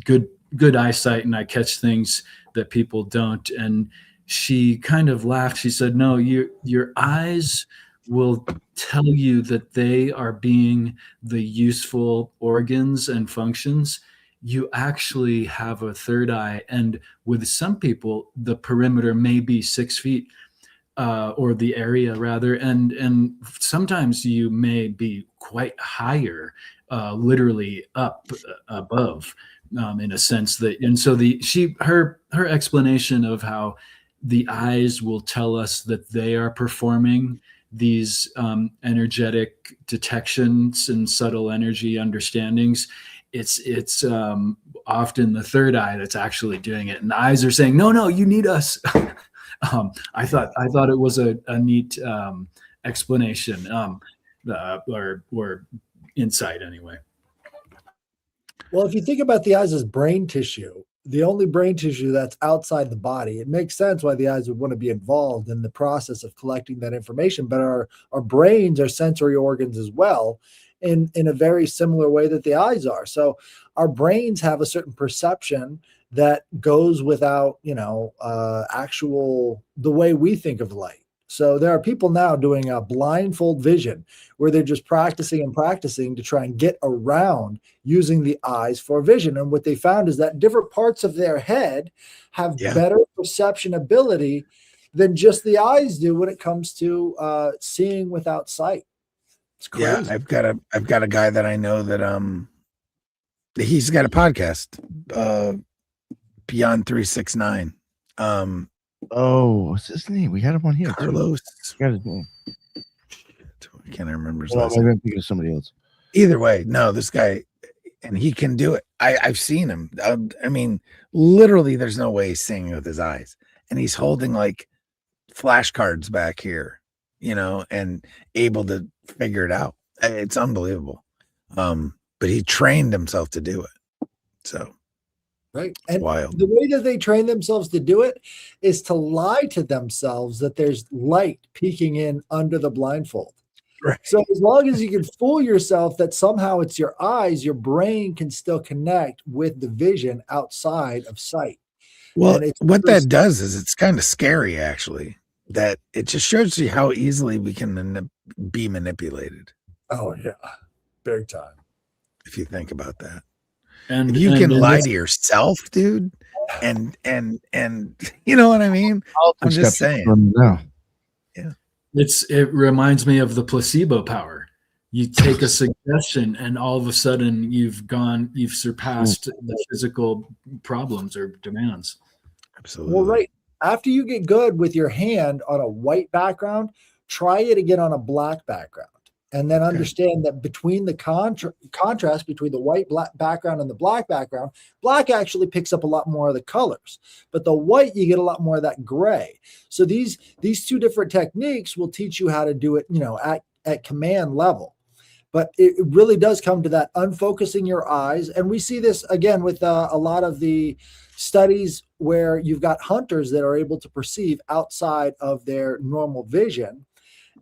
good eyesight, and I catch things that people don't. And she kind of laughed. She said, no, your eyes will tell you that they are being the useful organs and functions. You actually have a third eye. And with some people, the perimeter may be 6 feet, or the area rather. And sometimes you may be quite higher, literally up above, in a sense that, and so her explanation of how the eyes will tell us that they are performing these energetic detections and subtle energy understandings. It's often the third eye that's actually doing it, and the eyes are saying, no, you need us. I thought it was a neat explanation, or insight anyway. Well, if you think about the eyes as brain tissue, the only brain tissue that's outside the body, it makes sense why the eyes would want to be involved in the process of collecting that information. But our brains are sensory organs as well, in a very similar way that the eyes are. So our brains have a certain perception that goes without, actual the way we think of light. So there are people now doing a blindfold vision where they're just practicing and practicing to try and get around using the eyes for vision. And what they found is that different parts of their head have better perception ability than just the eyes do when it comes to seeing without sight. It's crazy. Yeah, I've got a guy that I know that he's got a podcast, Beyond 369. Oh, what's his name? We had him on here. Carlos. Got his name. I can't remember his Well, last maybe name. I'm thinking of somebody else. Either way, no, this guy, and he can do it. I've seen him. I mean, literally, there's no way he's singing with his eyes, and he's holding like flashcards back here, and able to figure it out. It's unbelievable. But he trained himself to do it. So. Right. And wild. The way that they train themselves to do it is to lie to themselves that there's light peeking in under the blindfold. Right. So as long as you can fool yourself that somehow it's your eyes, your brain can still connect with the vision outside of sight. Well, what that does is it's kind of scary, actually, that it just shows you how easily we can be manipulated. Oh, yeah. Big time. If you think about that. And if you can lie to yourself, dude, and you know what I mean? I'm just saying. Now. Yeah. It reminds me of the placebo power. You take a suggestion and all of a sudden you've surpassed the physical problems or demands. Absolutely. Well, right. After you get good with your hand on a white background, try it again on a black background. And then understand that between the contrast between the white background and the black background, black actually picks up a lot more of the colors, but the white, you get a lot more of that gray. So these two different techniques will teach you how to do it, at command level. But it really does come to that unfocusing your eyes. And we see this again with a lot of the studies where you've got hunters that are able to perceive outside of their normal vision.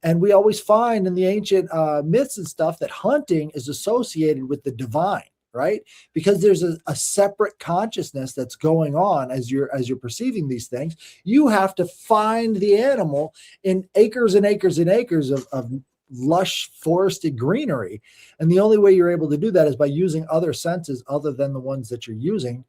And we always find in the ancient myths and stuff that hunting is associated with the divine, right? Because there's a separate consciousness that's going on as you're perceiving these things. You have to find the animal in acres and acres and acres of lush forested greenery. And the only way you're able to do that is by using other senses other than the ones that you're using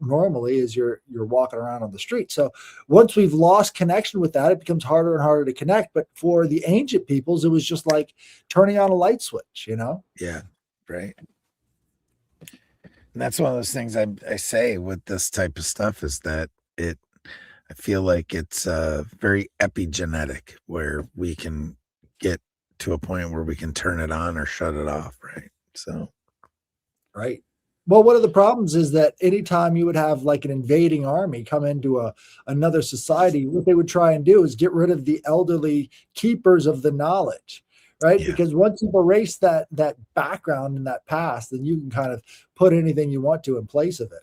normally as you're walking around on the street. So once we've lost connection with that, it becomes harder and harder to connect. But for the ancient peoples, it was just like turning on a light switch, Yeah, right. And that's one of those things I say with this type of stuff is that I feel like it's very epigenetic, where we can get to a point where we can turn it on or shut it off, right? So, right. Well, one of the problems is that anytime you would have like an invading army come into another society, what they would try and do is get rid of the elderly keepers of the knowledge, right? Yeah. Because once you've erased that background and that past, then you can kind of put anything you want to in place of it.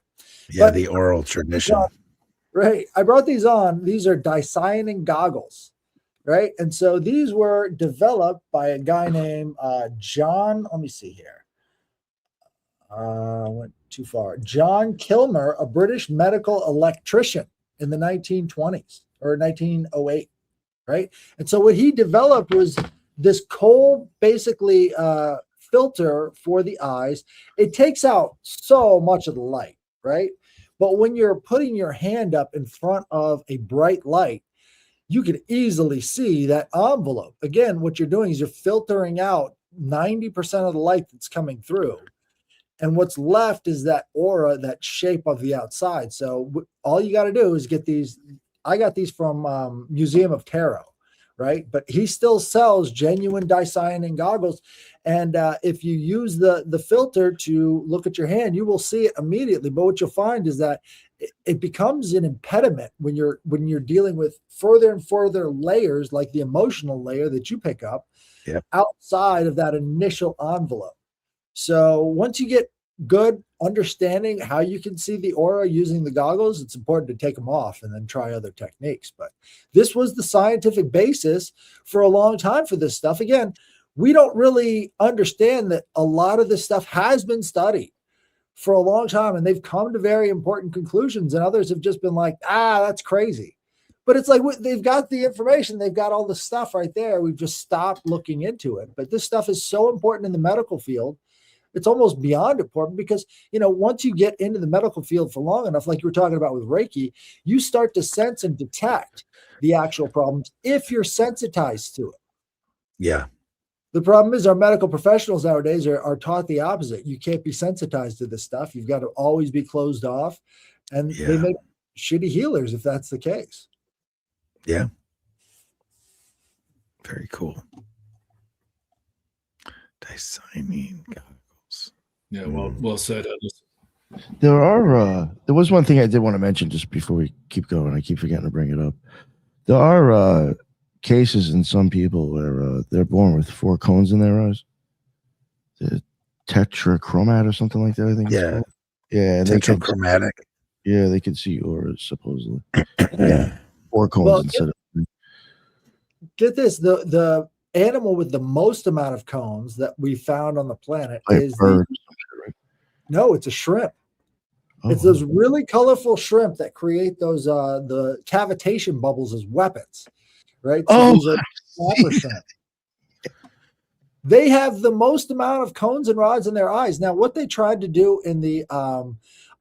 Yeah, but the oral tradition. Right. I brought these on. These are dicyanin goggles, right? And so these were developed by a guy named John. Let me see here. Went too far. John Kilmer, a British medical electrician in the 1920s or 1908, right? And so what he developed was this cold, basically filter for the eyes. It takes out so much of the light, right? But when you're putting your hand up in front of a bright light, you can easily see that envelope. Again, what you're doing is you're filtering out 90% of the light that's coming through. And what's left is that aura, that shape of the outside. So all you got to do is get these. I got these from Museum of Tarot, right? But he still sells genuine dicyanin goggles. And if you use the filter to look at your hand, you will see it immediately. But what you'll find is that it becomes an impediment when you're dealing with further and further layers, like the emotional layer that you pick up outside of that initial envelope. So once you get good understanding how you can see the aura using the goggles, it's important to take them off and then try other techniques. But this was the scientific basis for a long time for this stuff. Again, we don't really understand that a lot of this stuff has been studied for a long time, and they've come to very important conclusions, and others have just been like, that's crazy. But it's like they've got the information, they've got all the stuff right there. We've just stopped looking into it. But this stuff is so important in the medical field. It's almost beyond important because, once you get into the medical field for long enough, like you were talking about with Reiki, you start to sense and detect the actual problems if you're sensitized to it. Yeah. The problem is our medical professionals nowadays are taught the opposite. You can't be sensitized to this stuff. You've got to always be closed off. And they make shitty healers if that's the case. Yeah. Very cool. Dicyanin goggles. Yeah, well said. There was one thing I did want to mention just before we keep going. I keep forgetting to bring it up. There are cases in some people where they're born with 4 cones in their eyes. The tetrachromat or something like that, I think. Yeah. Yeah. Tetrachromatic. They could see auras supposedly. 4 cones instead of. Get this, the animal with the most amount of cones that we found on the planet is no, it's a shrimp. Oh. It's those really colorful shrimp that create those the cavitation bubbles as weapons, right? So these are snapper shrimp. They have the most amount of cones and rods in their eyes. Now, what they tried to do in the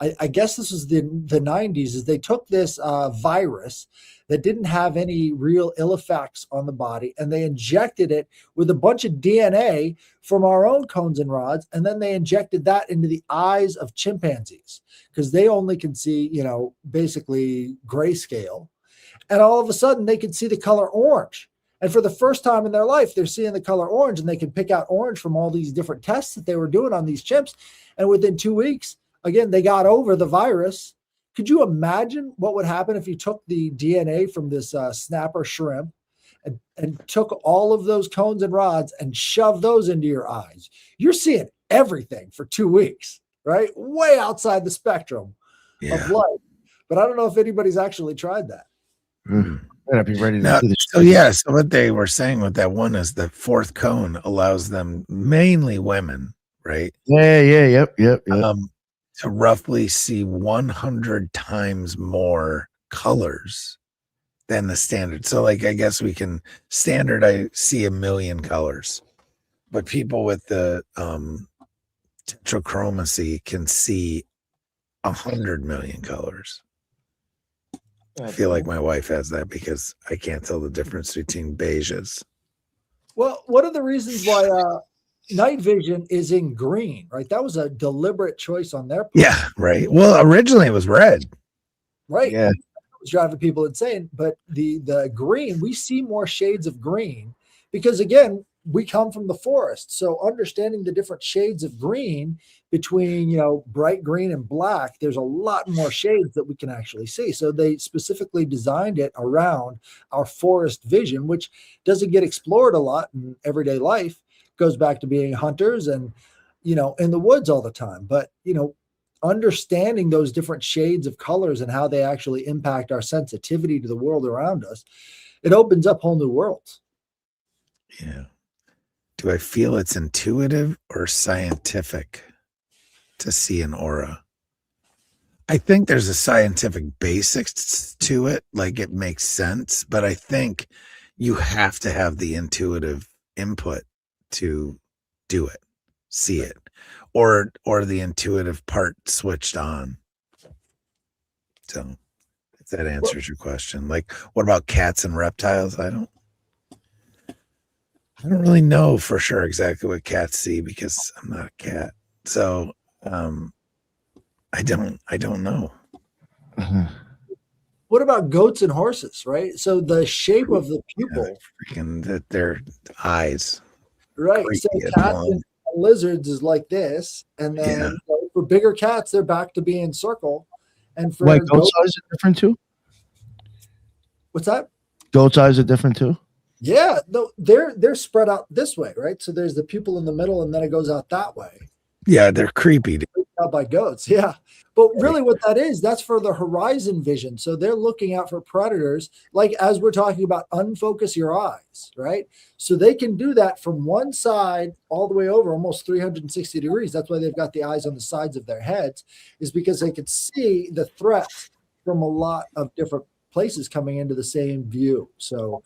I guess this was the 90s, is they took this virus that didn't have any real ill effects on the body, and they injected it with a bunch of DNA from our own cones and rods, and then they injected that into the eyes of chimpanzees because they only can see, basically grayscale. And all of a sudden, they could see the color orange. And for the first time in their life, they're seeing the color orange, and they can pick out orange from all these different tests that they were doing on these chimps. And within 2 weeks, again, they got over the virus. Could you imagine what would happen if you took the DNA from this snapper shrimp and took all of those cones and rods and shoved those into your eyes? You're seeing everything for 2 weeks, right? Way outside the spectrum of light. But I don't know if anybody's actually tried that. I'd be ready to see this. So what they were saying with that one is the 4th cone allows them, mainly women, right? Yep. To roughly see 100 times more colors than the standard. So I guess we can I see 1 million colors, but people with the tetrachromacy can see 100 million colors. I feel like my wife has that because I can't tell the difference between beiges. Well, one of the reasons why night vision is in green, right? That was a deliberate choice on their part. Yeah, right. Well, originally it was red. Right. Yeah. It was driving people insane. But the green, we see more shades of green because, again, we come from the forest. So understanding the different shades of green between, bright green and black, there's a lot more shades that we can actually see. So they specifically designed it around our forest vision, which doesn't get explored a lot in everyday life. Goes back to being hunters and, in the woods all the time. But, understanding those different shades of colors and how they actually impact our sensitivity to the world around us, it opens up whole new worlds. Yeah. Do I feel it's intuitive or scientific to see an aura? I think there's a scientific basics to it. Like it makes sense, but I think you have to have the intuitive input to do it, see it, or the intuitive part switched on. So if that answers your question. Like, what about cats and reptiles? I don't really know for sure exactly what cats see because I'm not a cat. So I don't know. What about goats and horses, right? So the shape of the pupil, Freaking that their eyes. right? Creepy So as cats one. and lizards is like this, and then Yeah. you know, for bigger cats, they're back to being circle, and for Wait, goat goats, size are different too? what's that? Goat eyes are different too? Yeah, no, they're spread out this way, right? So there's the pupil in the middle, and then it goes out that way. Yeah, they're creepy. Out by goats, yeah. But really, what that is, that's for the horizon vision. So they're looking out for predators, like as we're talking about, unfocus your eyes, right? So they can do that from one side all the way over, almost 360 degrees. That's why they've got the eyes on the sides of their heads, is because they can see the threats from a lot of different places coming into the same view. So,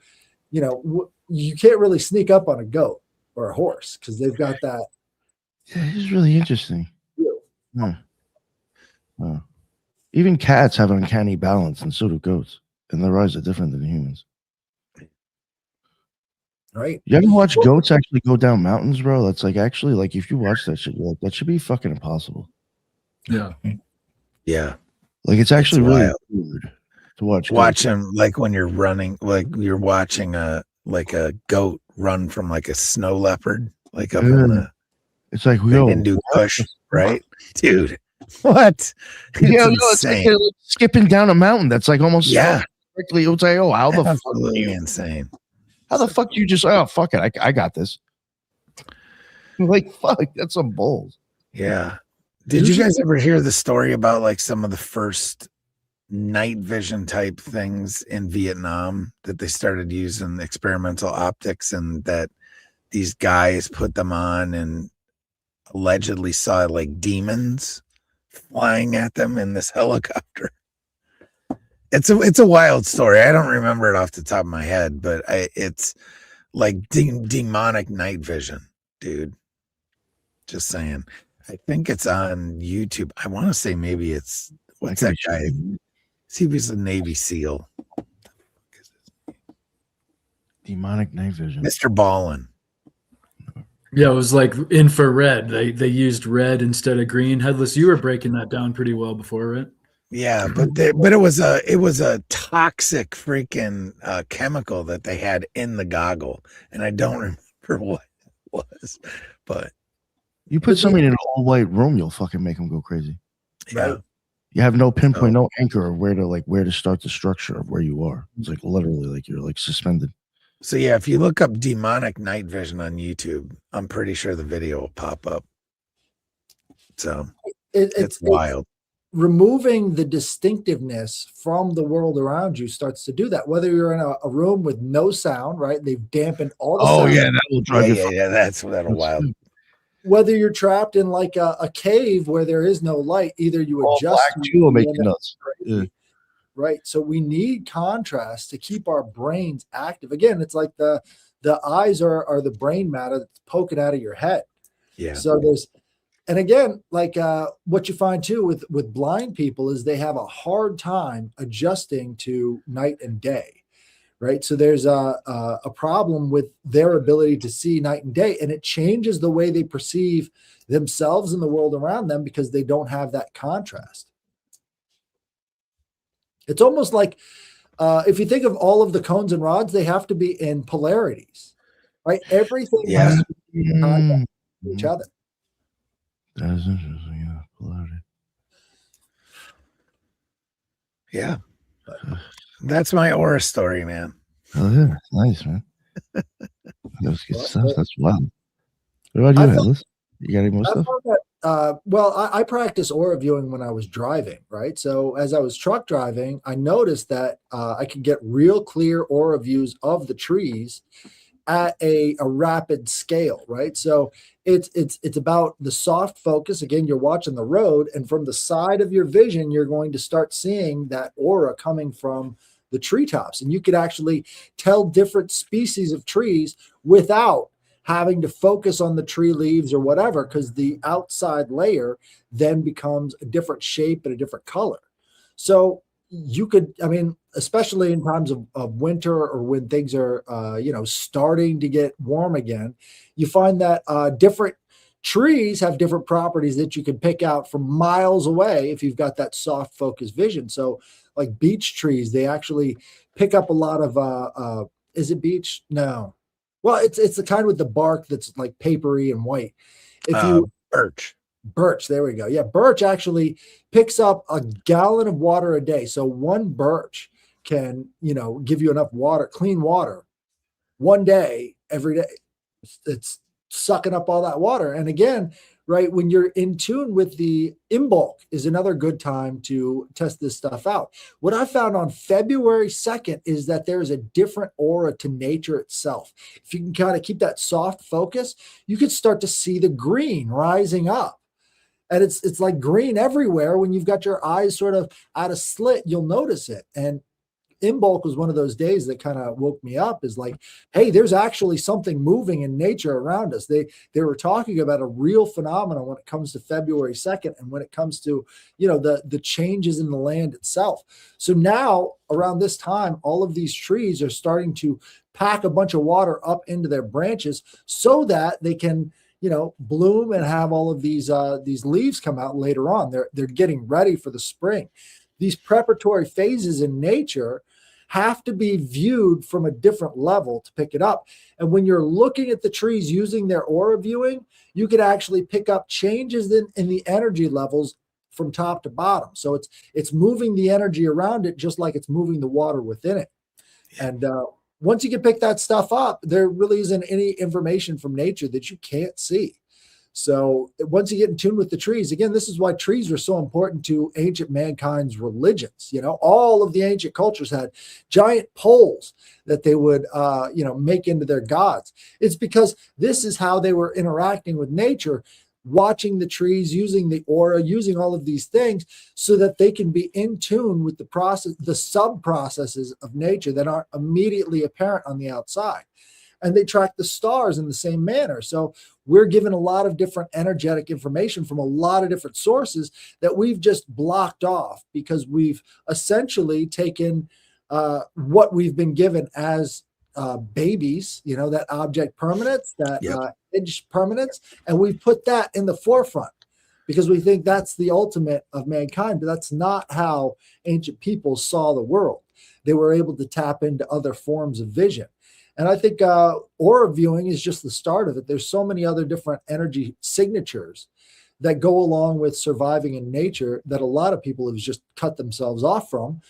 you know, you can't really sneak up on a goat or a horse because they've got that Yeah, it's really interesting. view. Huh. Huh. Even cats have uncanny balance, and so do goats. And their eyes are different than humans. Right. You ever watch goats actually go down mountains, bro? That's like actually like if you watch that shit, you're like, that should be fucking impossible. Yeah. Yeah. Like it's actually really wild. weird to watch. Watch them like when you're running, like you're watching a goat run from like a snow leopard, like up in the It's like, yo, Hindu Kush, right? Dude. What? Yeah, no, it's like they're like skipping down a mountain. That's like almost quickly. It was like, oh, how the fuck? Absolutely insane. How the fuck you just? Oh, fuck it, I got this. Like, fuck, that's some balls. Yeah. Did you guys ever hear the story about like some of the first night vision type things in Vietnam that they started using experimental optics, and that these guys put them on and allegedly saw like demons flying at them in this helicopter? It's a wild story. I don't remember it off the top of my head, but it's like demonic night vision, dude. Just saying. I think it's on YouTube. I want to say maybe it's what's that guy? See if he's a Navy SEAL. Demonic night vision. Mr. Ballin. Yeah, it was like infrared. They used red instead of green. Headless, you were breaking that down pretty well before, right? Yeah, but it was a toxic freaking chemical that they had in the goggle, and I don't remember what it was. But you put somebody in an all white room, you'll fucking make them go crazy. Yeah, Right. You have no pinpoint, no anchor of where to start the structure of where you are. It's like literally like you're like suspended. So yeah, if you look up demonic night vision on YouTube, I'm pretty sure the video will pop up. So it's wild. Removing the distinctiveness from the world around you starts to do that. Whether you're in a room with no sound, right? They've dampened all the sound. Yeah, that will drive you. Yeah, that'll wild. Whether you're trapped in like a cave where there is no light, either you adjust black too will make you nuts. Yeah. Right. So we need contrast to keep our brains active. Again, it's like the eyes are the brain matter that's poking out of your head. Yeah. So there's, and again, like what you find too with blind people is they have a hard time adjusting to night and day, right? So there's a problem with their ability to see night and day, and it changes the way they perceive themselves and the world around them because they don't have that contrast. It's almost like if you think of all of the cones and rods, they have to be in polarities, right? Everything has to be in contact with each other. That is interesting. Yeah, polarity. Yeah. That's my aura story, man. Oh yeah, nice, man. That's good stuff. That's wild. What about you, Atlas? You got any more stuff? Well, I practiced aura viewing when I was driving, right? So as I was truck driving, I noticed that I could get real clear aura views of the trees at a rapid scale, right? So it's about the soft focus. Again, you're watching the road, and from the side of your vision, you're going to start seeing that aura coming from the treetops, and you could actually tell different species of trees without having to focus on the tree leaves or whatever, because the outside layer then becomes a different shape and a different color. So you could, I mean, especially in times of winter or when things are, starting to get warm again, you find that different trees have different properties that you can pick out from miles away if you've got that soft focus vision. So, like beech trees, they actually pick up a lot of. Is it beech? No. Well, it's the kind with the bark that's like papery and white. If you Birch. Birch, there we go. Yeah, birch actually picks up a gallon of water a day. So one birch can, give you enough water, clean water, one day every day. It's sucking up all that water. And again, right, when you're in tune with the in bulk is another good time to test this stuff out. What I found on February 2nd is that there's a different aura to nature itself. If you can kind of keep that soft focus, you can start to see the green rising up. And it's like green everywhere. When you've got your eyes sort of out of slit, you'll notice it. And in bulk was one of those days that kind of woke me up, is like, hey, there's actually something moving in nature around us. They were talking about a real phenomenon when it comes to February 2nd and when it comes to, the changes in the land itself. So now around this time, all of these trees are starting to pack a bunch of water up into their branches so that they can, bloom and have all of these leaves come out later on. They're getting ready for the spring. These preparatory phases in nature have to be viewed from a different level to pick it up. And when you're looking at the trees using their aura viewing, you can actually pick up changes in the energy levels from top to bottom. So it's moving the energy around it just like it's moving the water within it. And once you can pick that stuff up, there really isn't any information from nature that you can't see. So once you get in tune with the trees, again, this is why trees were so important to ancient mankind's religions. All of the ancient cultures had giant poles that they would, make into their gods. It's because this is how they were interacting with nature, watching the trees, using the aura, using all of these things so that they can be in tune with the process, the sub processes of nature that aren't immediately apparent on the outside. And they track the stars in the same manner. So we're given a lot of different energetic information from a lot of different sources that we've just blocked off because we've essentially taken what we've been given as babies, that object permanence, that edge permanence, and we put that in the forefront because we think that's the ultimate of mankind, but that's not how ancient people saw the world. They were able to tap into other forms of vision. And I think aura viewing is just the start of it. There's so many other different energy signatures that go along with surviving in nature that a lot of people have just cut themselves off from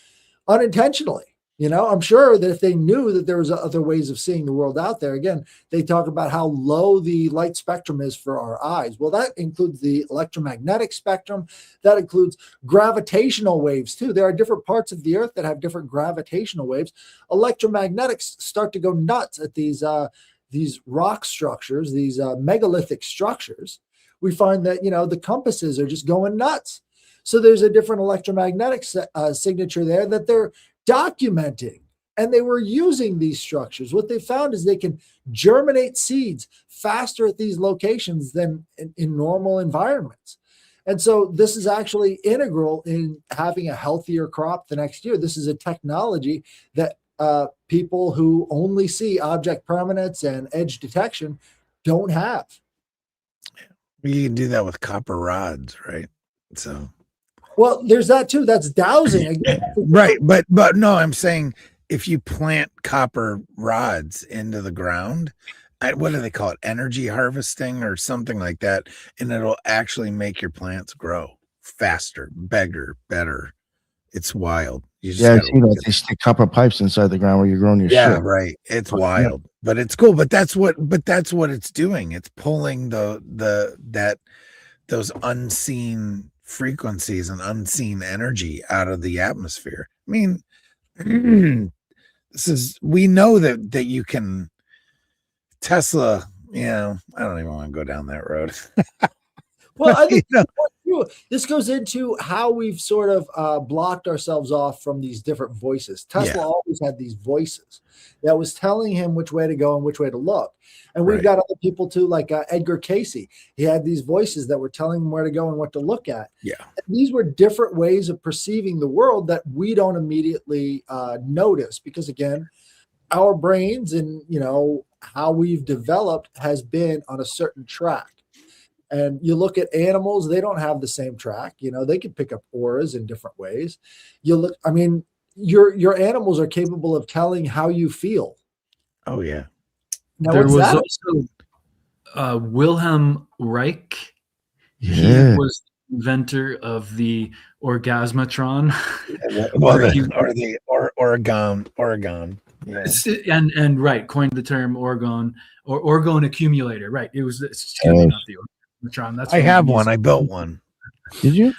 unintentionally. I'm sure that if they knew that there was other ways of seeing the world out there, again, they talk about how low the light spectrum is for our eyes. Well, that includes the electromagnetic spectrum. That includes gravitational waves too. There are different parts of the earth that have different gravitational waves. Electromagnetics start to go nuts at these rock structures, these megalithic structures. We find that, the compasses are just going nuts. So there's a different electromagnetic signature there that they're documenting, and they were using these structures. What they found is they can germinate seeds faster at these locations than in normal environments. And so this is actually integral in having a healthier crop the next year. This is a technology that people who only see object permanence and edge detection don't have. You can do that with copper rods, right? So well, there's that too. That's dowsing. Again, right. But no, I'm saying if you plant copper rods into the ground, what do they call it? Energy harvesting or something like that. And it'll actually make your plants grow faster, bigger, better. It's wild. I see that they stick copper pipes inside the ground where you're growing your shit. Right. It's wild, but it's cool. But that's what it's doing. It's pulling those unseen frequencies and unseen energy out of the atmosphere. I mean, we know that you can Tesla, I don't even want to go down that road. Well, I think this goes into how we've sort of blocked ourselves off from these different voices. Tesla always had these voices that was telling him which way to go and which way to look. And we've got other people too, like Edgar Casey. He had these voices that were telling him where to go and what to look at. Yeah. And these were different ways of perceiving the world that we don't immediately notice, because again, our brains and, how we've developed has been on a certain track. And you look at animals, they don't have the same track. They can pick up auras in different ways. Your animals are capable of telling how you feel. Oh, yeah. Now, there was also Wilhelm Reich. Yeah. He was the inventor of the orgasmatron. Oregon. Yeah. And right, coined the term orgone or orgone accumulator. Right. It was not the orgasmatron. That's I have one. I built one. Did you?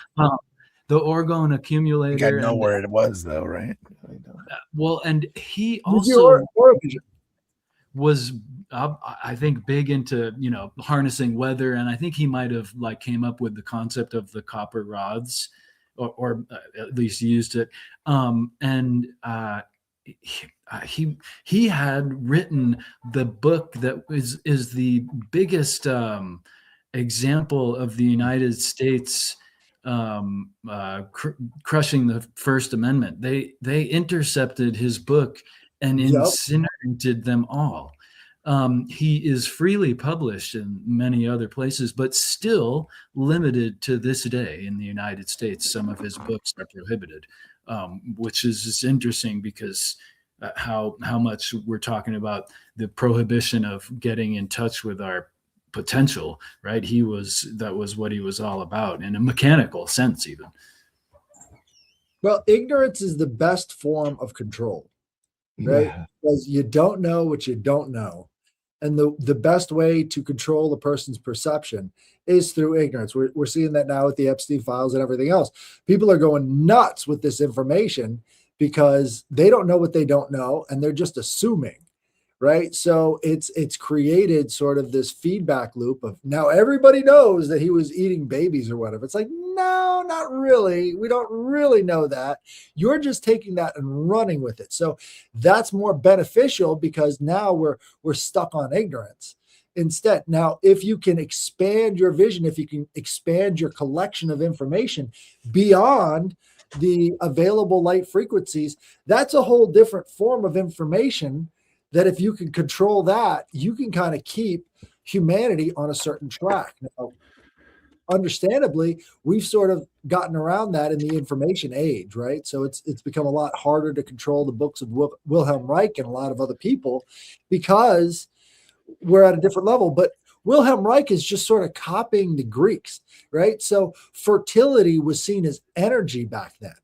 The orgone accumulator. I know where it was, though, right? Well, and he also was, I think, big into harnessing weather, and I think he might have came up with the concept of the copper rods, or at least used it. He had written the book that is the biggest example of the United States crushing the First Amendment. They intercepted his book and incinerated them all. He is freely published in many other places, but still limited to this day in the United States. Some of his books are prohibited, which is just interesting because how much we're talking about the prohibition of getting in touch with our potential, right? That was what he was all about in a mechanical sense, even. Well, ignorance is the best form of control, right? Yeah. Because you don't know what you don't know. And the best way to control a person's perception is through ignorance. We're seeing that now with the Epstein files and everything else. People are going nuts with this information because they don't know what they don't know, and they're just assuming, right? So it's created sort of this feedback loop of now everybody knows that he was eating babies or whatever. It's like, no, not really. We don't really know that. You're just taking that and running with it. So that's more beneficial because now we're stuck on ignorance. Instead, now, if you can expand your vision, if you can expand your collection of information beyond the available light frequencies, that's a whole different form of information that if you can control that, you can kind of keep humanity on a certain track. Now, understandably, we've sort of gotten around that in the information age, right? So it's become a lot harder to control the books of Wilhelm Reich and a lot of other people because we're at a different level. But Wilhelm Reich is just sort of copying the Greeks, right? So fertility was seen as energy back then,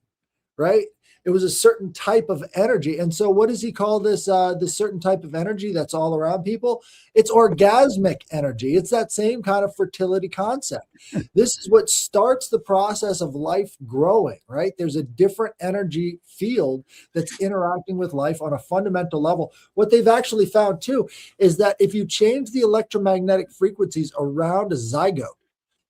right? It was a certain type of energy. And so what does he call this certain type of energy that's all around people? It's orgasmic energy. It's that same kind of fertility concept. This is what starts the process of life growing, right? There's a different energy field that's interacting with life on a fundamental level. What they've actually found too is that if you change the electromagnetic frequencies around a zygote,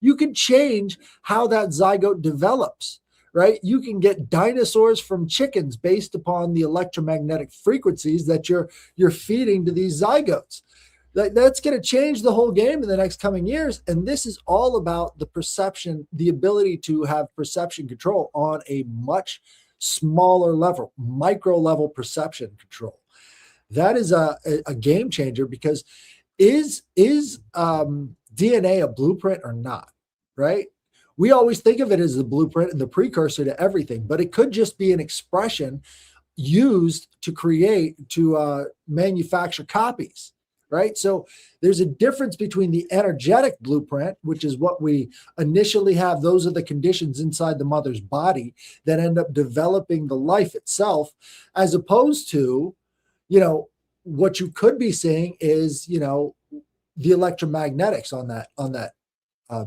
you can change how that zygote develops. Right? You can get dinosaurs from chickens based upon the electromagnetic frequencies that you're feeding to these zygotes. That's going to change the whole game in the next coming years. And this is all about the perception, the ability to have perception control on a much smaller level, micro level perception control. That is a game changer because is DNA a blueprint or not? Right? We always think of it as the blueprint and the precursor to everything, but it could just be an expression used to manufacture copies, right? So there's a difference between the energetic blueprint, which is what we initially have. Those are the conditions inside the mother's body that end up developing the life itself, as opposed to, what you could be seeing is, the electromagnetics on that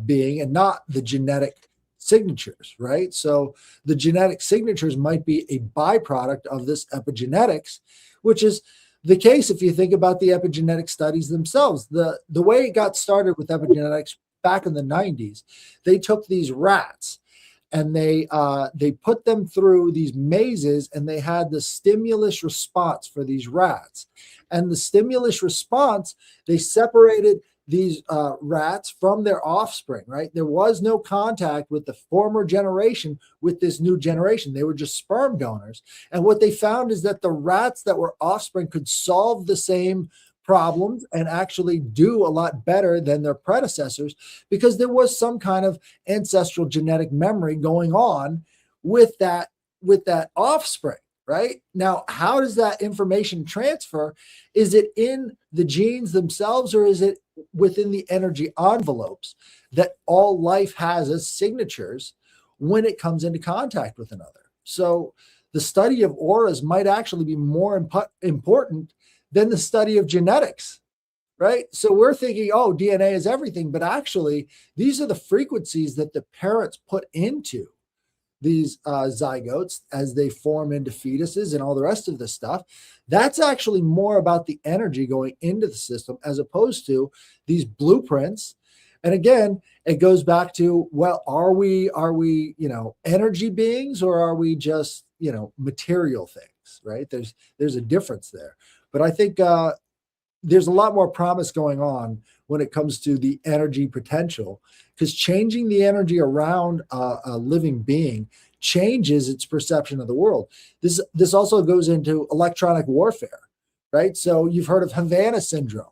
being and not the genetic signatures, right? So the genetic signatures might be a byproduct of this epigenetics, which is the case if you think about the epigenetic studies themselves. The way it got started with epigenetics back in the 90s, they took these rats and they put them through these mazes, and they had the stimulus response for these rats. And the stimulus response, they separated these rats from their offspring, right? There was no contact with the former generation with this new generation. They were just sperm donors. And what they found is that the rats that were offspring could solve the same problems and actually do a lot better than their predecessors, because there was some kind of ancestral genetic memory going on with that offspring. Right now, how does that information transfer? Is it in the genes themselves, or is it within the energy envelopes that all life has as signatures when it comes into contact with another? So the study of auras might actually be more important than the study of genetics, right? So we're thinking, oh, DNA is everything, but actually these are the frequencies that the parents put into these zygotes as they form into fetuses and all the rest of this stuff. That's actually more about the energy going into the system as opposed to these blueprints. And again, it goes back to, well, are we, energy beings, or are we just, material things, right? There's a difference there. But I think there's a lot more promise going on when it comes to the energy potential, because changing the energy around a living being changes its perception of the world. This also goes into electronic warfare, right? So you've heard of Havana syndrome.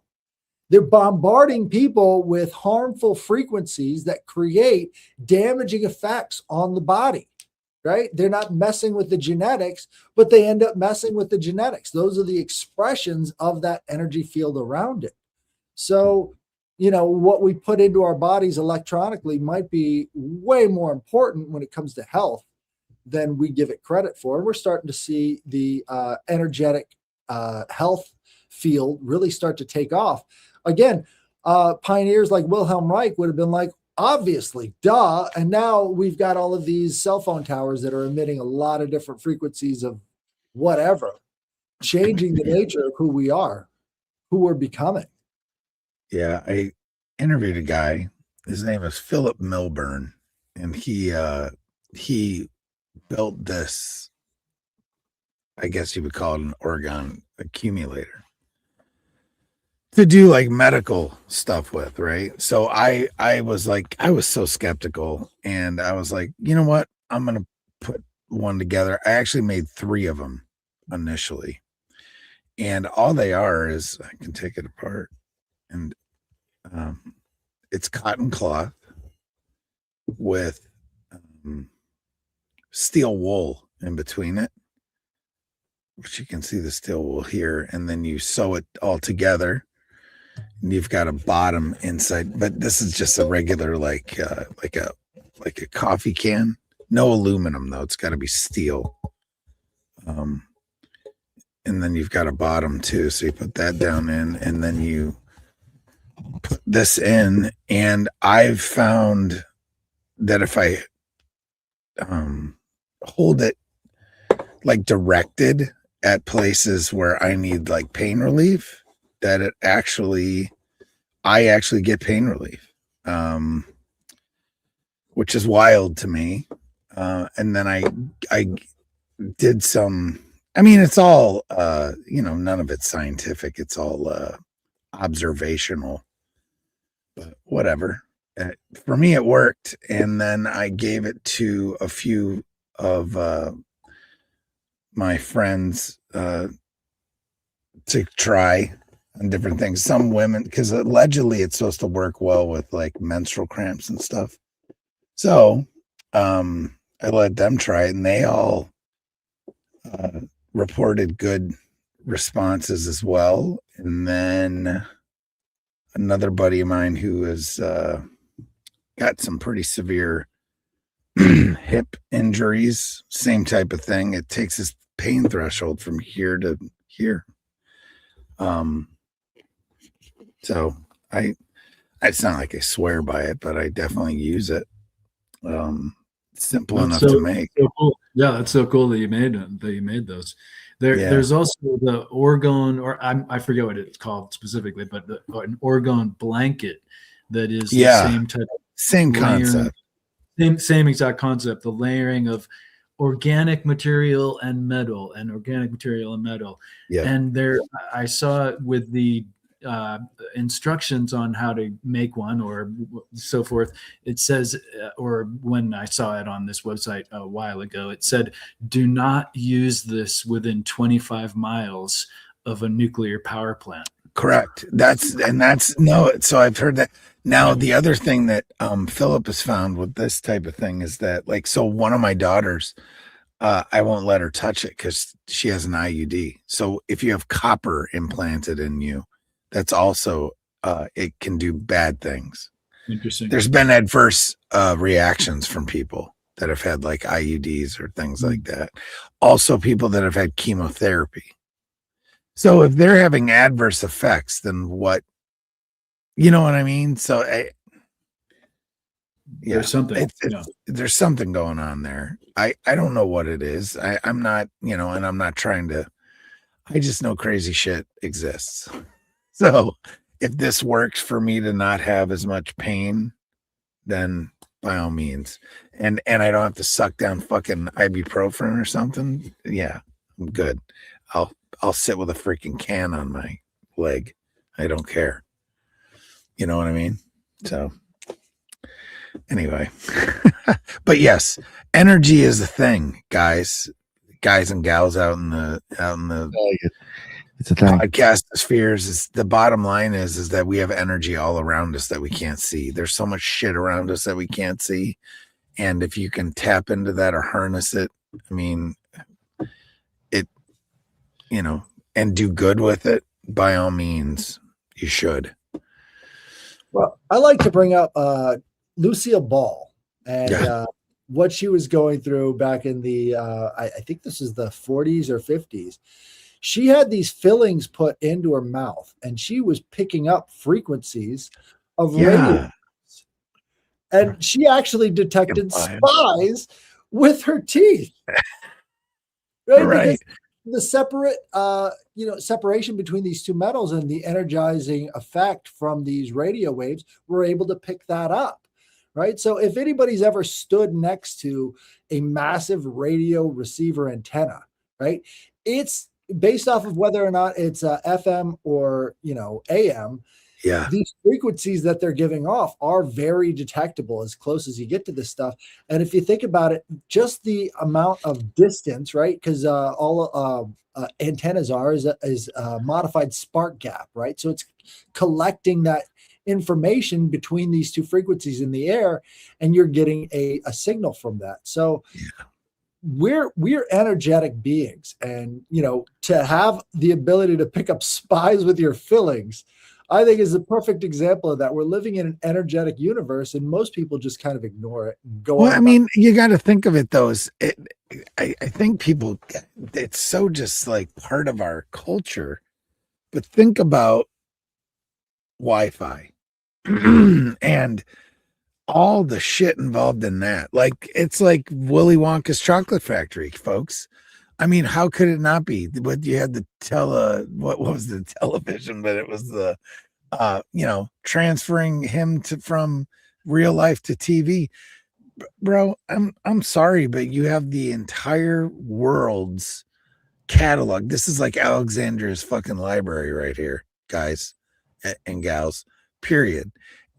They're bombarding people with harmful frequencies that create damaging effects on the body, right? They're not messing with the genetics, but they end up messing with the genetics. Those are the expressions of that energy field around it. So, what we put into our bodies electronically might be way more important when it comes to health than we give it credit for. And we're starting to see the energetic health field really start to take off. Again, pioneers like Wilhelm Reich would have been like, obviously, duh. And now we've got all of these cell phone towers that are emitting a lot of different frequencies of whatever, changing the nature of who we are, who we're becoming. Yeah, I interviewed a guy. His name is Philip Milburn, and he built this, I guess you would call it an orgone accumulator, to do like medical stuff with, right? So I was so skeptical, and I was like, you know what? I'm gonna put one together. I actually made 3 of them initially, and all they are is, I can take it apart, and it's cotton cloth with steel wool in between it, which you can see the steel wool here, and then you sew it all together, and you've got a bottom inside. But this is just a regular like a coffee can, no aluminum though. It's got to be steel. And then you've got a bottom too, so you put that down in, and then you put this in. And I've found that if I hold it like directed at places where I need like pain relief, that I actually get pain relief, which is wild to me. And then I did some, it's all, none of it's scientific. It's all observational, but whatever. For me, it worked. And then I gave it to a few of my friends to try on different things. Some women, because allegedly it's supposed to work well with like menstrual cramps and stuff. So I let them try it, and they all reported good responses as well. And then another buddy of mine who has got some pretty severe hip injuries, same type of thing. It takes his pain threshold from here to here. So it's not like I swear by it, but I definitely use it. Simple enough to make. So cool. Yeah, that's so cool that you made those. There's also the orgone, or I forget what it's called specifically, but an orgone blanket that is the Yeah. same type of Same layering, concept. same exact concept, the layering of organic material and metal and organic material and metal. Yeah. And there, I saw with the instructions on how to make one or so forth, it says, or when I saw it on this website a while ago, it said, do not use this within 25 miles of a nuclear power plant. Correct. So I've heard that. Now, the other thing that Philip has found with this type of thing is that, like, so one of my daughters, I won't let her touch it because she has an IUD. So if you have copper implanted in you, that's also, it can do bad things. Interesting. There's been adverse reactions from people that have had like IUDs or things like that. Also, people that have had chemotherapy. So if they're having adverse effects, then what? You know what I mean? So there's something. There's something going on there. I don't know what it is. I'm not, and I'm not trying to. I just know crazy shit exists. So if this works for me to not have as much pain, then by all means. And I don't have to suck down fucking ibuprofen or something. Yeah, I'm good. I'll sit with a freaking can on my leg. I don't care. You know what I mean? So anyway, but yes, energy is a thing, guys and gals out in the it's a thing. Podcast spheres. Is the bottom line is that we have energy all around us that we can't see. There's so much shit around us that we can't see. And if you can tap into that or harness it, I mean, and do good with it, by all means, you should. Well, I like to bring up Lucille Ball and what she was going through back in the, I think this is the 40s or 50s. She had these fillings put into her mouth, and she was picking up frequencies of radio. And she actually detected spies with her teeth. Right? Because the separation between these two metals and the energizing effect from these radio waves, we're able to pick that up, right? So if anybody's ever stood next to a massive radio receiver antenna, right, it's based off of whether or not it's FM or, AM. Yeah. These frequencies that they're giving off are very detectable as close as you get to this stuff. And if you think about it, just the amount of distance, right? Because all antennas is modified spark gap, right? So it's collecting that information between these two frequencies in the air, and you're getting a signal from that. So we're energetic beings, and to have the ability to pick up spies with your fillings, I think is a perfect example of that. We're living in an energetic universe, and most people just kind of ignore it and go on. Well, I mean, you got to think of it though. I think people, it's so just like part of our culture. But think about Wi-Fi and all the shit involved in that. Like, it's like Willy Wonka's chocolate factory, folks. I mean, how could it not be? What you had the what was the television, but it was the transferring him from real life to TV. Bro, I'm sorry, but you have the entire world's catalog. This is like Alexandria's fucking library right here, guys and gals, period.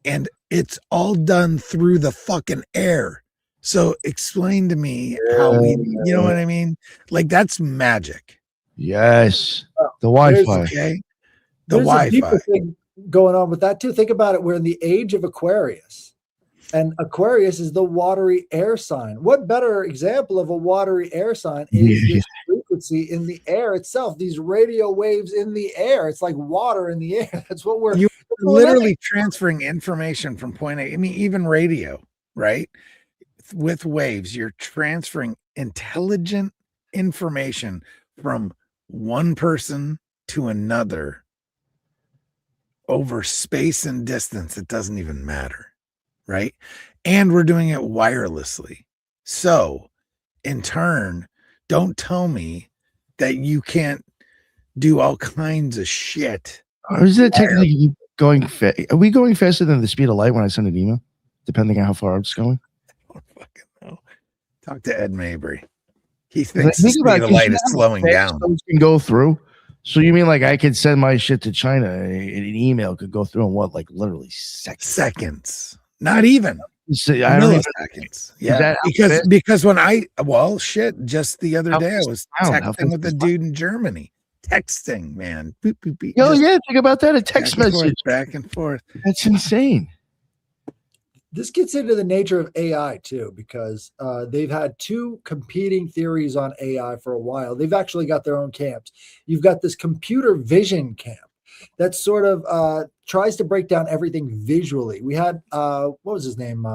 And it's all done through the fucking air. So explain to me how you know what I mean? Like, that's magic. Yes. The Wi-Fi. Okay. There's a deeper thing going on with that too. Think about it. We're in the age of Aquarius, and Aquarius is the watery air sign. What better example of a watery air sign is this frequency in the air itself, these radio waves in the air. It's like water in the air. That's what you're literally transferring information from point A. I mean, even radio, right? With waves, you're transferring intelligent information from one person to another over space and distance. It doesn't even matter, right? And we're doing it wirelessly. So in turn, don't tell me that you can't do all kinds of shit. Or is it technically going are we going faster than the speed of light when I send an email, depending on how far it's going? I don't fucking know. Talk to Ed Mabry. He 'Cause I thinks the think about speed it, of 'cause light you is know how slowing fast down. those can go through. So you mean like I could send my shit to China and an email could go through in what, like literally seconds? Seconds. Not even. I don't even. Milliseconds. Yeah. that how Because fast- because when shit, just the other How day I fast was is sound? How texting fast with a is dude in Germany. Texting, man. Boop, boop, boop. Oh Just yeah, think about that. A text message. back and forth. That's insane. This gets into the nature of AI too, because they've had two competing theories on AI for a while. They've actually got their own camps. You've got this computer vision camp that sort of tries to break down everything visually. We had what was his name?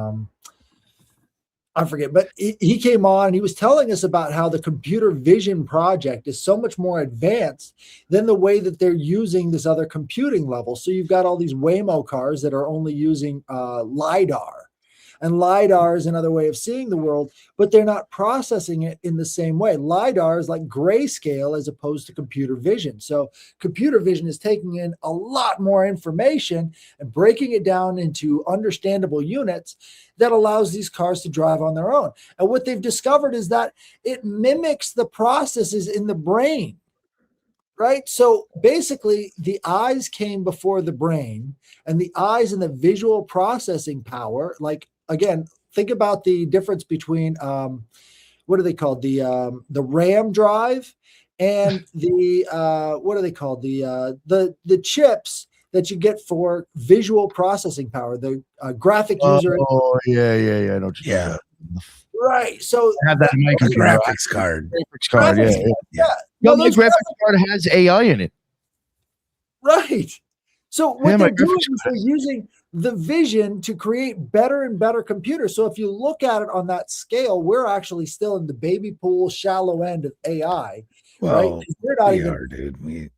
I forget, but he came on and he was telling us about how the computer vision project is so much more advanced than the way that they're using this other computing level. So you've got all these Waymo cars that are only using LiDAR. And LiDAR is another way of seeing the world, but they're not processing it in the same way. LiDAR is like grayscale as opposed to computer vision. So computer vision is taking in a lot more information and breaking it down into understandable units that allows these cars to drive on their own. And what they've discovered is that it mimics the processes in the brain. Right. So basically, the eyes came before the brain, and the eyes and the visual processing power. Like, again, think about the difference between what are they called? The RAM drive and the what are they called? The chips that you get for visual processing power, the graphic user. Oh yeah. I know what you're talking about. Right. So I have that in my The computer. graphics card. Graphics card. graphics, Yeah. yeah. No, No, my those graphics card has AI in it. right. So what Yeah, my they're doing graphics is they're using the vision to create better and better computers. So if you look at it on that scale, we're actually still in the baby pool, shallow end of AI, right? Well, Dude.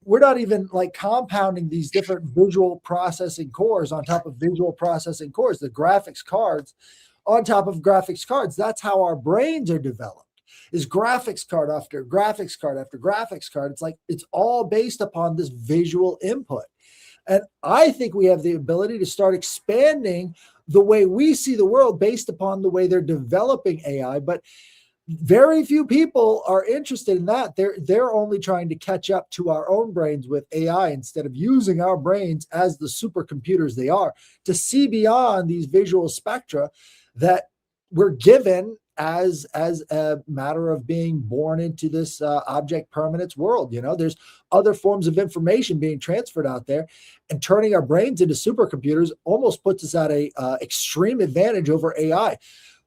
We're not even like compounding these different visual processing cores on top of visual processing cores, the graphics cards on top of graphics cards. That's how our brains are developed. Is graphics card after graphics card after graphics card. It's like it's all based upon this visual input. And I think we have the ability to start expanding the way we see the world based upon the way they're developing AI. But very few people are interested in that. They're only trying to catch up to our own brains with AI instead of using our brains as the supercomputers they are to see beyond these visual spectra that we're given as a matter of being born into this object permanence world. You know, there's other forms of information being transferred out there, and turning our brains into supercomputers almost puts us at a extreme advantage over AI.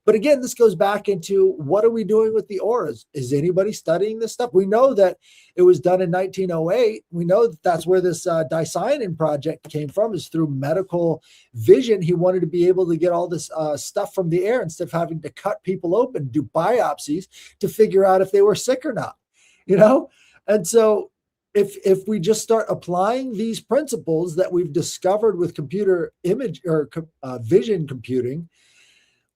But again, this goes back into what are we doing with the auras? Is anybody studying this stuff? We know that it was done in 1908. We know that that's where this Dicyanin project came from, is through medical vision. He wanted to be able to get all this stuff from the air instead of having to cut people open, do biopsies to figure out if they were sick or not, you know? And so if we just start applying these principles that we've discovered with computer image or vision computing,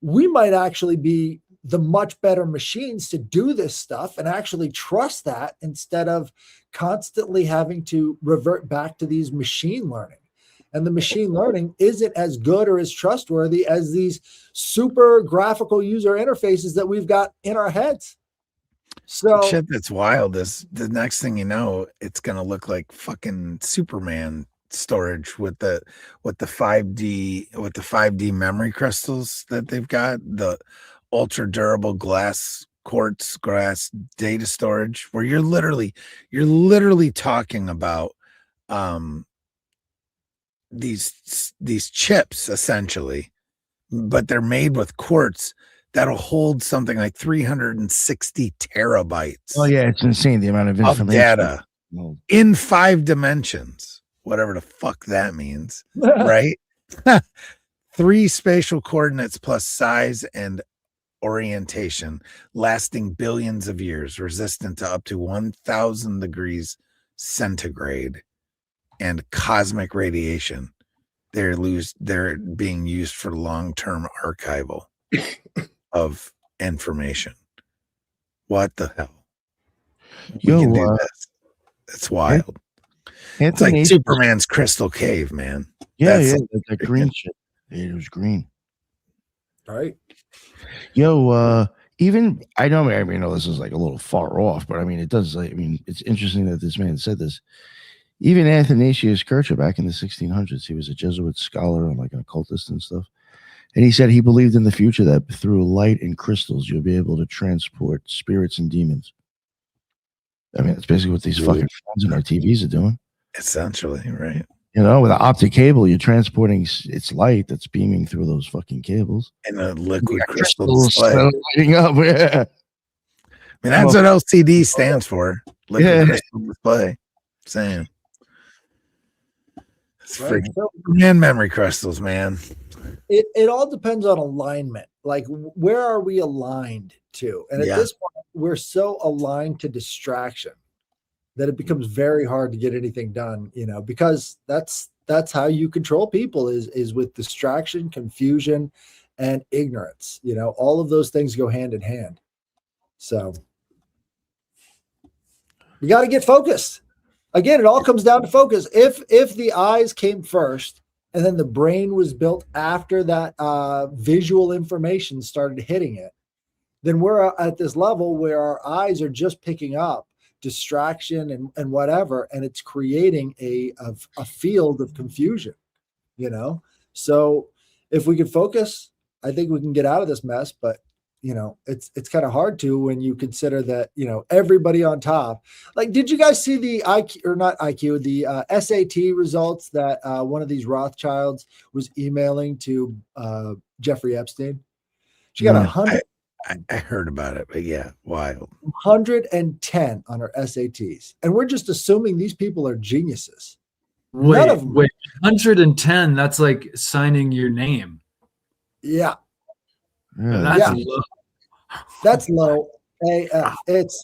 we might actually be the much better machines to do this stuff and actually trust that instead of constantly having to revert back to these machine learning. And the machine learning isn't as good or as trustworthy as these super graphical user interfaces that we've got in our heads. So shit that's wild is the next thing you know, it's gonna look like fucking Superman storage with the 5D memory crystals that they've got, the ultra durable quartz glass data storage, where you're literally talking about these chips essentially, but they're made with quartz that'll hold something like 360 terabytes. Oh yeah, it's insane the amount of information. Data in 5 dimensions. Whatever the fuck that means, right? 3 spatial coordinates plus size and orientation, lasting billions of years, resistant to up to 1,000 degrees centigrade, and cosmic radiation. They're being used for long-term archival of information. What the hell? We can do this. It's wild. It's like Anthony, Superman's crystal cave, man. yeah, That's that green shit. It was green. Right. Yo, even I know this is like a little far off, but I mean it does. I mean, it's interesting that this man said this. Even Athanasius Kircher back in the 1600s, he was a Jesuit scholar and like an occultist and stuff. And he said he believed in the future that through light and crystals, you'll be able to transport spirits and demons. I mean, that's basically what these fucking phones and our TVs are doing. essentially right. You know, with an optic cable, you're transporting its light that's beaming through those fucking cables. And a liquid got crystal crystals display. lighting up. Yeah. I mean, that's what LCD stands for. Liquid Yeah. crystal display. Saying. It's Right. freaking So man memory crystals, man. it all depends on alignment. Like, where are we aligned to? And at Yeah. this point, we're so aligned to distraction that it becomes very hard to get anything done, you know, because that's how you control people is with distraction, confusion, and ignorance. You know, all of those things go hand in hand. So you got to get focused. Again, it all comes down to focus. If the eyes came first and then the brain was built after that visual information started hitting it, then we're at this level where our eyes are just picking up distraction and whatever, and it's creating a field of confusion, you know? So if we could focus, I think we can get out of this mess, but you know, it's kind of hard to when you consider that, you know, everybody on top. Like, did you guys see the IQ or not IQ, the SAT results that one of these Rothschilds was emailing to Jeffrey Epstein? She got No. 100. I heard about it, but yeah, wild. 110 on her SATs. And we're just assuming these people are geniuses. Wait, None of them. 110, that's like signing your name. Yeah, Yeah. That's Yeah. low. that's low AF. It's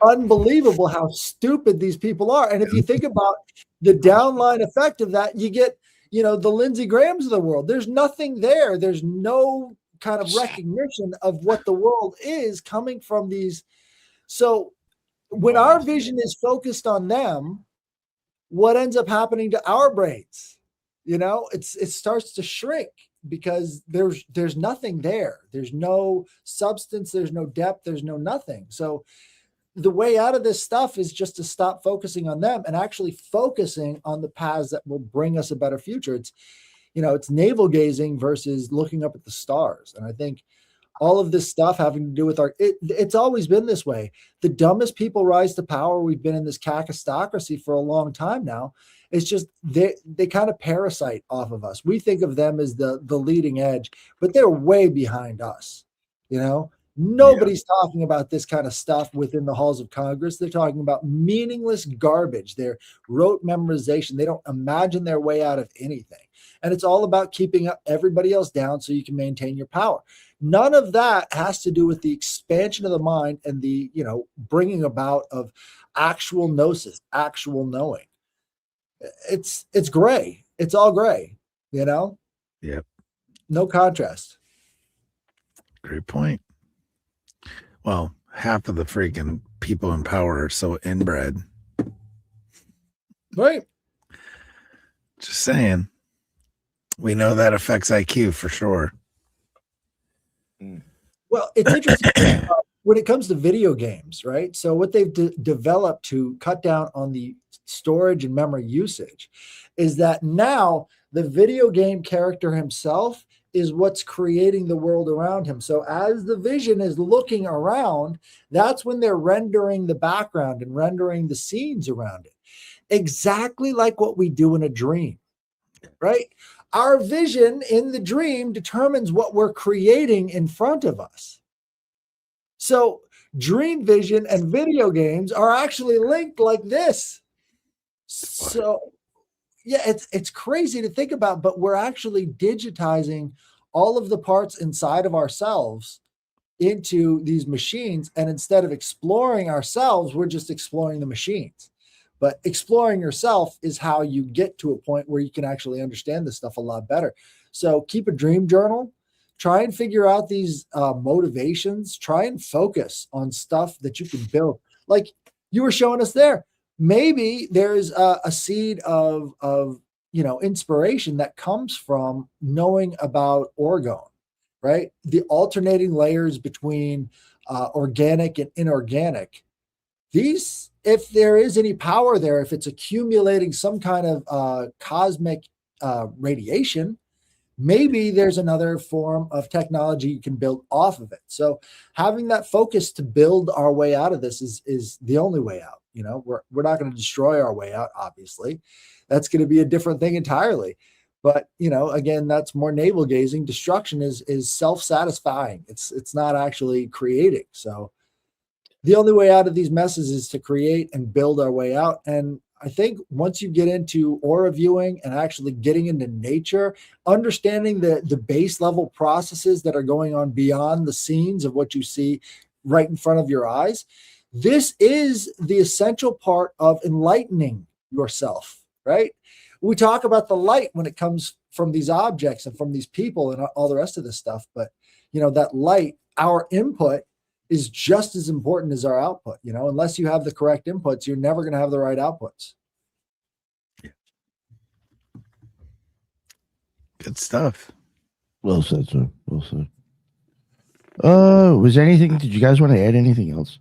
unbelievable how stupid these people are. And if you think about the downline effect of that, you get, you know, the Lindsey Grahams of the world. There's nothing there. There's no kind of recognition of what the world is coming from these. So when our vision is focused on them, what ends up happening to our brains? You know, it starts to shrink because there's nothing there. There's no substance, there's no depth, there's no nothing. So the way out of this stuff is just to stop focusing on them and actually focusing on the paths that will bring us a better future. It's, you know, it's navel gazing versus looking up at the stars. And I think all of this stuff having to do with it's always been this way. The dumbest people rise to power. We've been in this kakistocracy for a long time now. It's just they kind of parasite off of us. We think of them as the leading edge, but they're way behind us. You know, nobody's talking about this kind of stuff within the halls of Congress. They're talking about meaningless garbage. They're rote memorization. They don't imagine their way out of anything. And it's all about keeping everybody else down so you can maintain your power. None of that has to do with the expansion of the mind and the, you know, bringing about of actual gnosis, actual knowing. It's gray. It's all gray, you know? Yep. No contrast. Great point. Well, half of the freaking people in power are so inbred. Right. Just saying. We know that affects IQ for sure. Well, it's interesting when it comes to video games, right? So what they've developed to cut down on the storage and memory usage is that now the video game character himself is what's creating the world around him. So as the vision is looking around, that's when they're rendering the background and rendering the scenes around it. Exactly like what we do in a dream, right? Our vision in the dream determines what we're creating in front of us. So dream vision and video games are actually linked like this. So yeah, it's crazy to think about, but we're actually digitizing all of the parts inside of ourselves into these machines. And instead of exploring ourselves, we're just exploring the machines. But exploring yourself is how you get to a point where you can actually understand this stuff a lot better. So keep a dream journal. Try and figure out these motivations. Try and focus on stuff that you can build. Like you were showing us there. maybe there's a seed of inspiration that comes from knowing about orgone, right? The alternating layers between organic and inorganic. These, if there is any power there, if it's accumulating some kind of cosmic radiation, maybe there's another form of technology you can build off of it. So having that focus to build our way out of this is the only way out. We're not going to destroy our way out, obviously. That's going to be a different thing entirely. But again, that's more navel gazing. Destruction is self-satisfying. It's not actually creating. So the only way out of these messes is to create and build our way out. And I think once you get into aura viewing and actually getting into nature, understanding the base level processes that are going on beyond the scenes of what you see right in front of your eyes, this is the essential part of enlightening yourself, right? We talk about the light when it comes from these objects and from these people and all the rest of this stuff. But, that light, our input is just as important as our output. Unless you have the correct inputs, you're never going to have the right outputs. Good stuff. Well said, sir. Well said. Was anything? Did you guys want to add anything else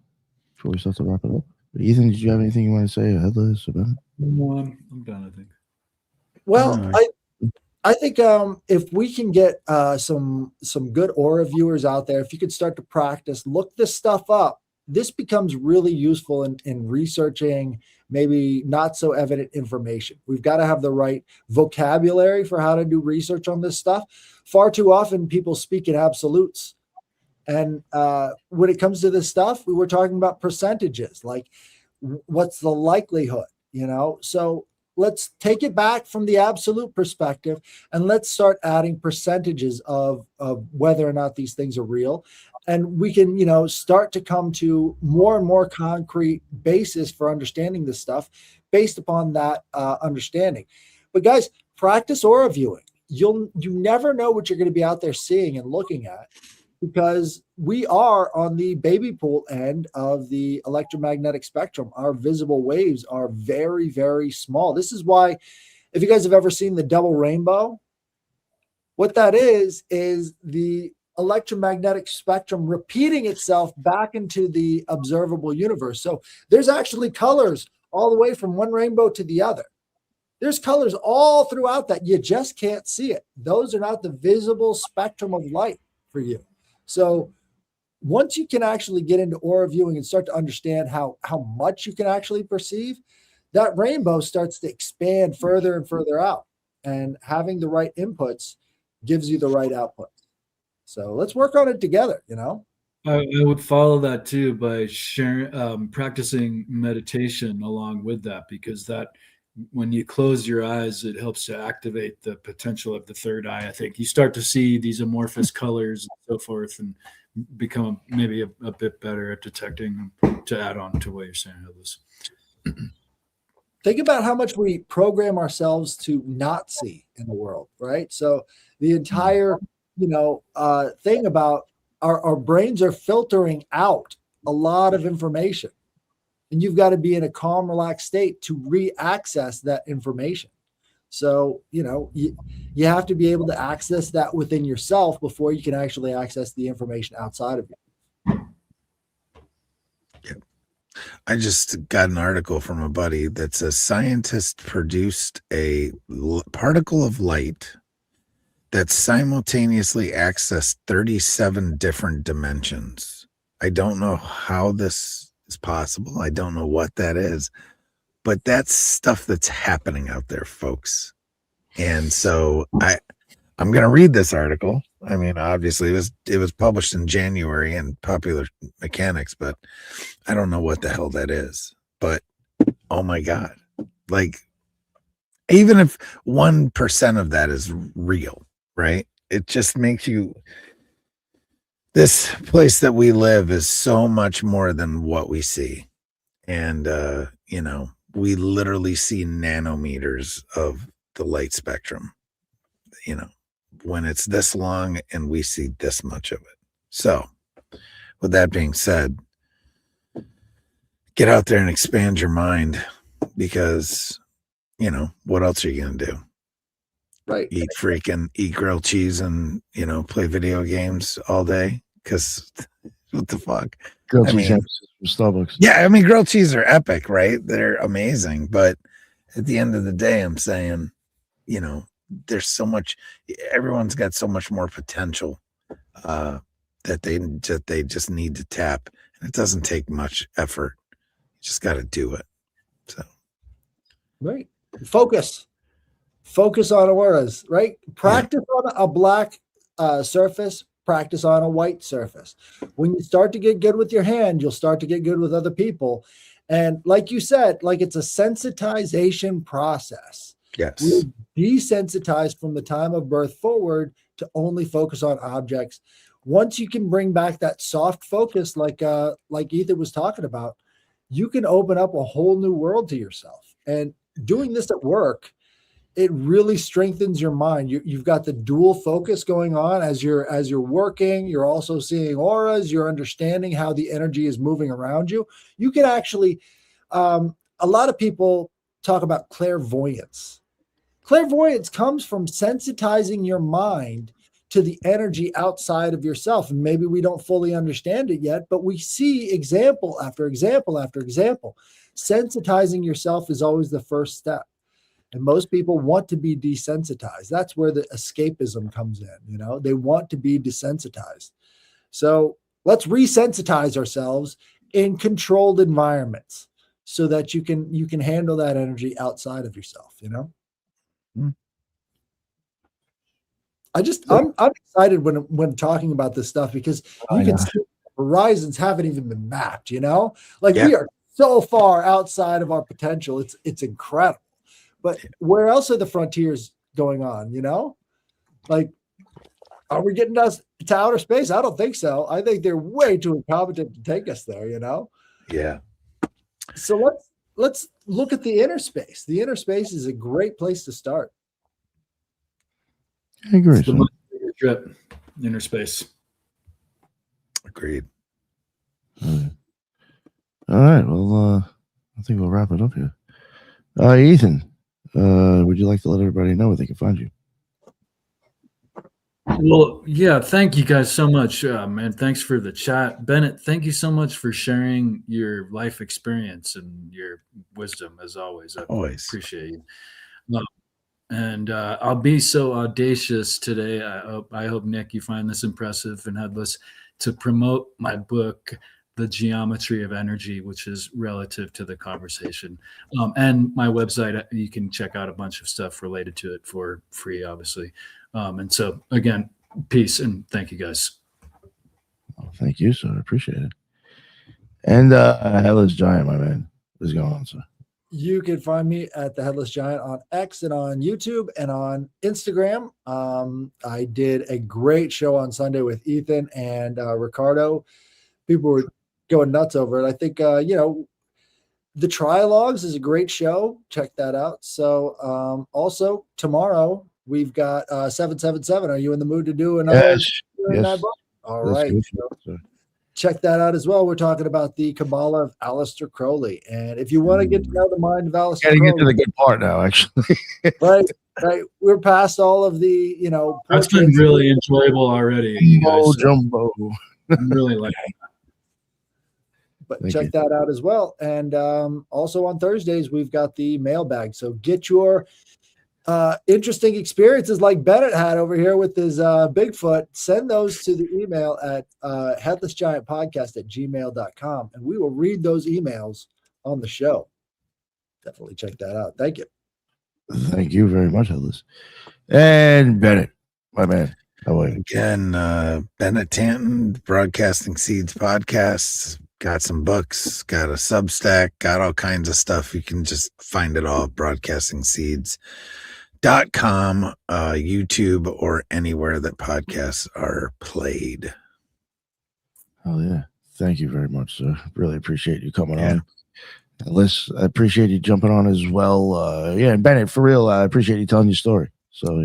before we start to wrap it up? Ethan, did you have anything you want to say headless about it? No, I'm done, I think. Well, I think if we can get some good aura viewers out there, if you could start to practice, look this stuff up, this becomes really useful in researching maybe not so evident information. We've got to have the right vocabulary for how to do research on this stuff. Far too often people speak in absolutes. And when it comes to this stuff, we were talking about percentages, like what's the likelihood, So let's take it back from the absolute perspective and let's start adding percentages of whether or not these things are real. And we can, start to come to more and more concrete basis for understanding this stuff based upon that understanding. But guys, practice aura viewing. You never know what you're going to be out there seeing and looking at, because we are on the baby pool end of the electromagnetic spectrum. Our visible waves are very, very small. This is why, if you guys have ever seen the double rainbow, what that is the electromagnetic spectrum repeating itself back into the observable universe. So there's actually colors all the way from one rainbow to the other. There's colors all throughout that. You just can't see it. Those are not the visible spectrum of light for you. So once you can actually get into aura viewing and start to understand how much you can actually perceive, that rainbow starts to expand further and further out. And having the right inputs gives you the right output. So let's work on it together, I would follow that too by sharing, practicing meditation along with that, because that when you close your eyes, it helps to activate the potential of the third eye. I think you start to see these amorphous colors and so forth, and become maybe a bit better at detecting them, to add on to what you're saying, Headless. Think about how much we program ourselves to not see in the world, right? So the entire, thing about our brains are filtering out a lot of information. And you've got to be in a calm, relaxed state to re-access that information. So, you have to be able to access that within yourself before you can actually access the information outside of you. Yep. I just got an article from a buddy that says scientists produced a particle of light that simultaneously accessed 37 different dimensions. I don't know how this is possible. I don't know what that is, but that's stuff that's happening out there, folks. And so I'm going to read this article. I mean, obviously it was published in January in Popular Mechanics, but I don't know what the hell that is. But oh my God, like even if 1% of that is real, right? It just makes you, this place that we live is so much more than what we see. And, we literally see nanometers of the light spectrum, when it's this long and we see this much of it. So with that being said, get out there and expand your mind. because, you know, what else are you going to do? Right. Eat grilled cheese and, you know, play video games all day? Because what the fuck? Grilled I cheese mean, sandwiches from Starbucks. Yeah, I mean, grilled cheese are epic, right? They're amazing. But at the end of the day, I'm saying, you know, there's so much, everyone's got so much more potential that they just need to tap. And it doesn't take much effort. You just got to do it. So, Right. Focus on auras, right? Practice on a black surface, practice on a white surface. When you start to get good with your hand, you'll start to get good with other people. And like you said, like it's a sensitization process. yes. We're desensitized from the time of birth forward to only focus on objects. Once you can bring back that soft focus, like Ethan was talking about, you can open up a whole new world to yourself. And doing this at work, it really strengthens your mind. You've got the dual focus going on as you're working. You're also seeing auras. You're understanding how the energy is moving around you. You can actually, a lot of people talk about clairvoyance. Clairvoyance comes from sensitizing your mind to the energy outside of yourself. And maybe we don't fully understand it yet, but we see example after example after example. Sensitizing yourself is always the first step. And most people want to be desensitized. That's where the escapism comes in. You know, they want to be desensitized. So let's resensitize ourselves in controlled environments so that you can handle that energy outside of yourself, you know? I'm excited when talking about this stuff because you can see horizons haven't even been mapped, you know? Like we are so far outside of our potential. It's incredible. But where else are the frontiers going on, you know? Like, are we getting us to outer space? I don't think so. I think they're way too incompetent to take us there, you know? Yeah. So let's look at the inner space. The inner space is a great place to start. I agree. It's the most bigger trip, inner space. Agreed. All right. Well, I think we'll wrap it up here. Ethan, would you like to let everybody know where they can find you? Well, yeah, thank you guys so much, man. Thanks for the chat. Bennett, thank you so much for sharing your life experience and your wisdom, as always. I appreciate you. And I'll be so audacious today. I hope, Nick, you find this impressive and headless to promote my book, The Geometry of Energy, which is relative to the conversation. And my website, you can check out a bunch of stuff related to it for free, obviously. And so, again, peace and thank you, guys. Oh, thank you, sir. I appreciate it. And Headless Giant, my man. What's going on, sir? You can find me at the Headless Giant on X and on YouTube and on Instagram. I did a great show on Sunday with Ethan and Ricardo. People were going nuts over it. I think, the Trilogues is a great show. Check that out. So also tomorrow we've got 777. Are you in the mood to do another? Yes. All right. So check that out as well. We're talking about the Kabbalah of Aleister Crowley. And if you want to get to know the mind of Aleister Crowley. Get to the good part now, actually. right. We're past all of the, That's been really enjoyable already. You guys, Jumbo. I'm really liking it. But check that out as well. And also on Thursdays, we've got the mailbag. So get your interesting experiences like Bennett had over here with his Bigfoot. Send those to the email at headlessgiantpodcast@gmail.com. And we will read those emails on the show. Definitely check that out. Thank you. Thank you very much, Headless. And Bennett, my man. How are you? Again, Bennett Tanton, Broadcasting Seeds Podcasts. Got some books, got a Substack, got all kinds of stuff. You can just find it all at broadcastingseeds.com, YouTube, or anywhere that podcasts are played. Oh, yeah. Thank you very much, sir. Really appreciate you coming on. Liz, I appreciate you jumping on as well. And Bennett, for real, I appreciate you telling your story. So,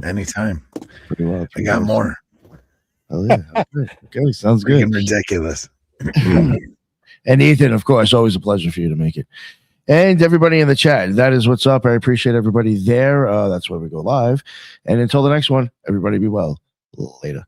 Anytime. Pretty well. I got more. Oh, yeah. Okay, sounds good. Ridiculous. And Ethan, of course, always a pleasure for you to make it. And everybody in the chat, that is what's up. I appreciate everybody there. That's where we go live. And until the next one, everybody be well. Later.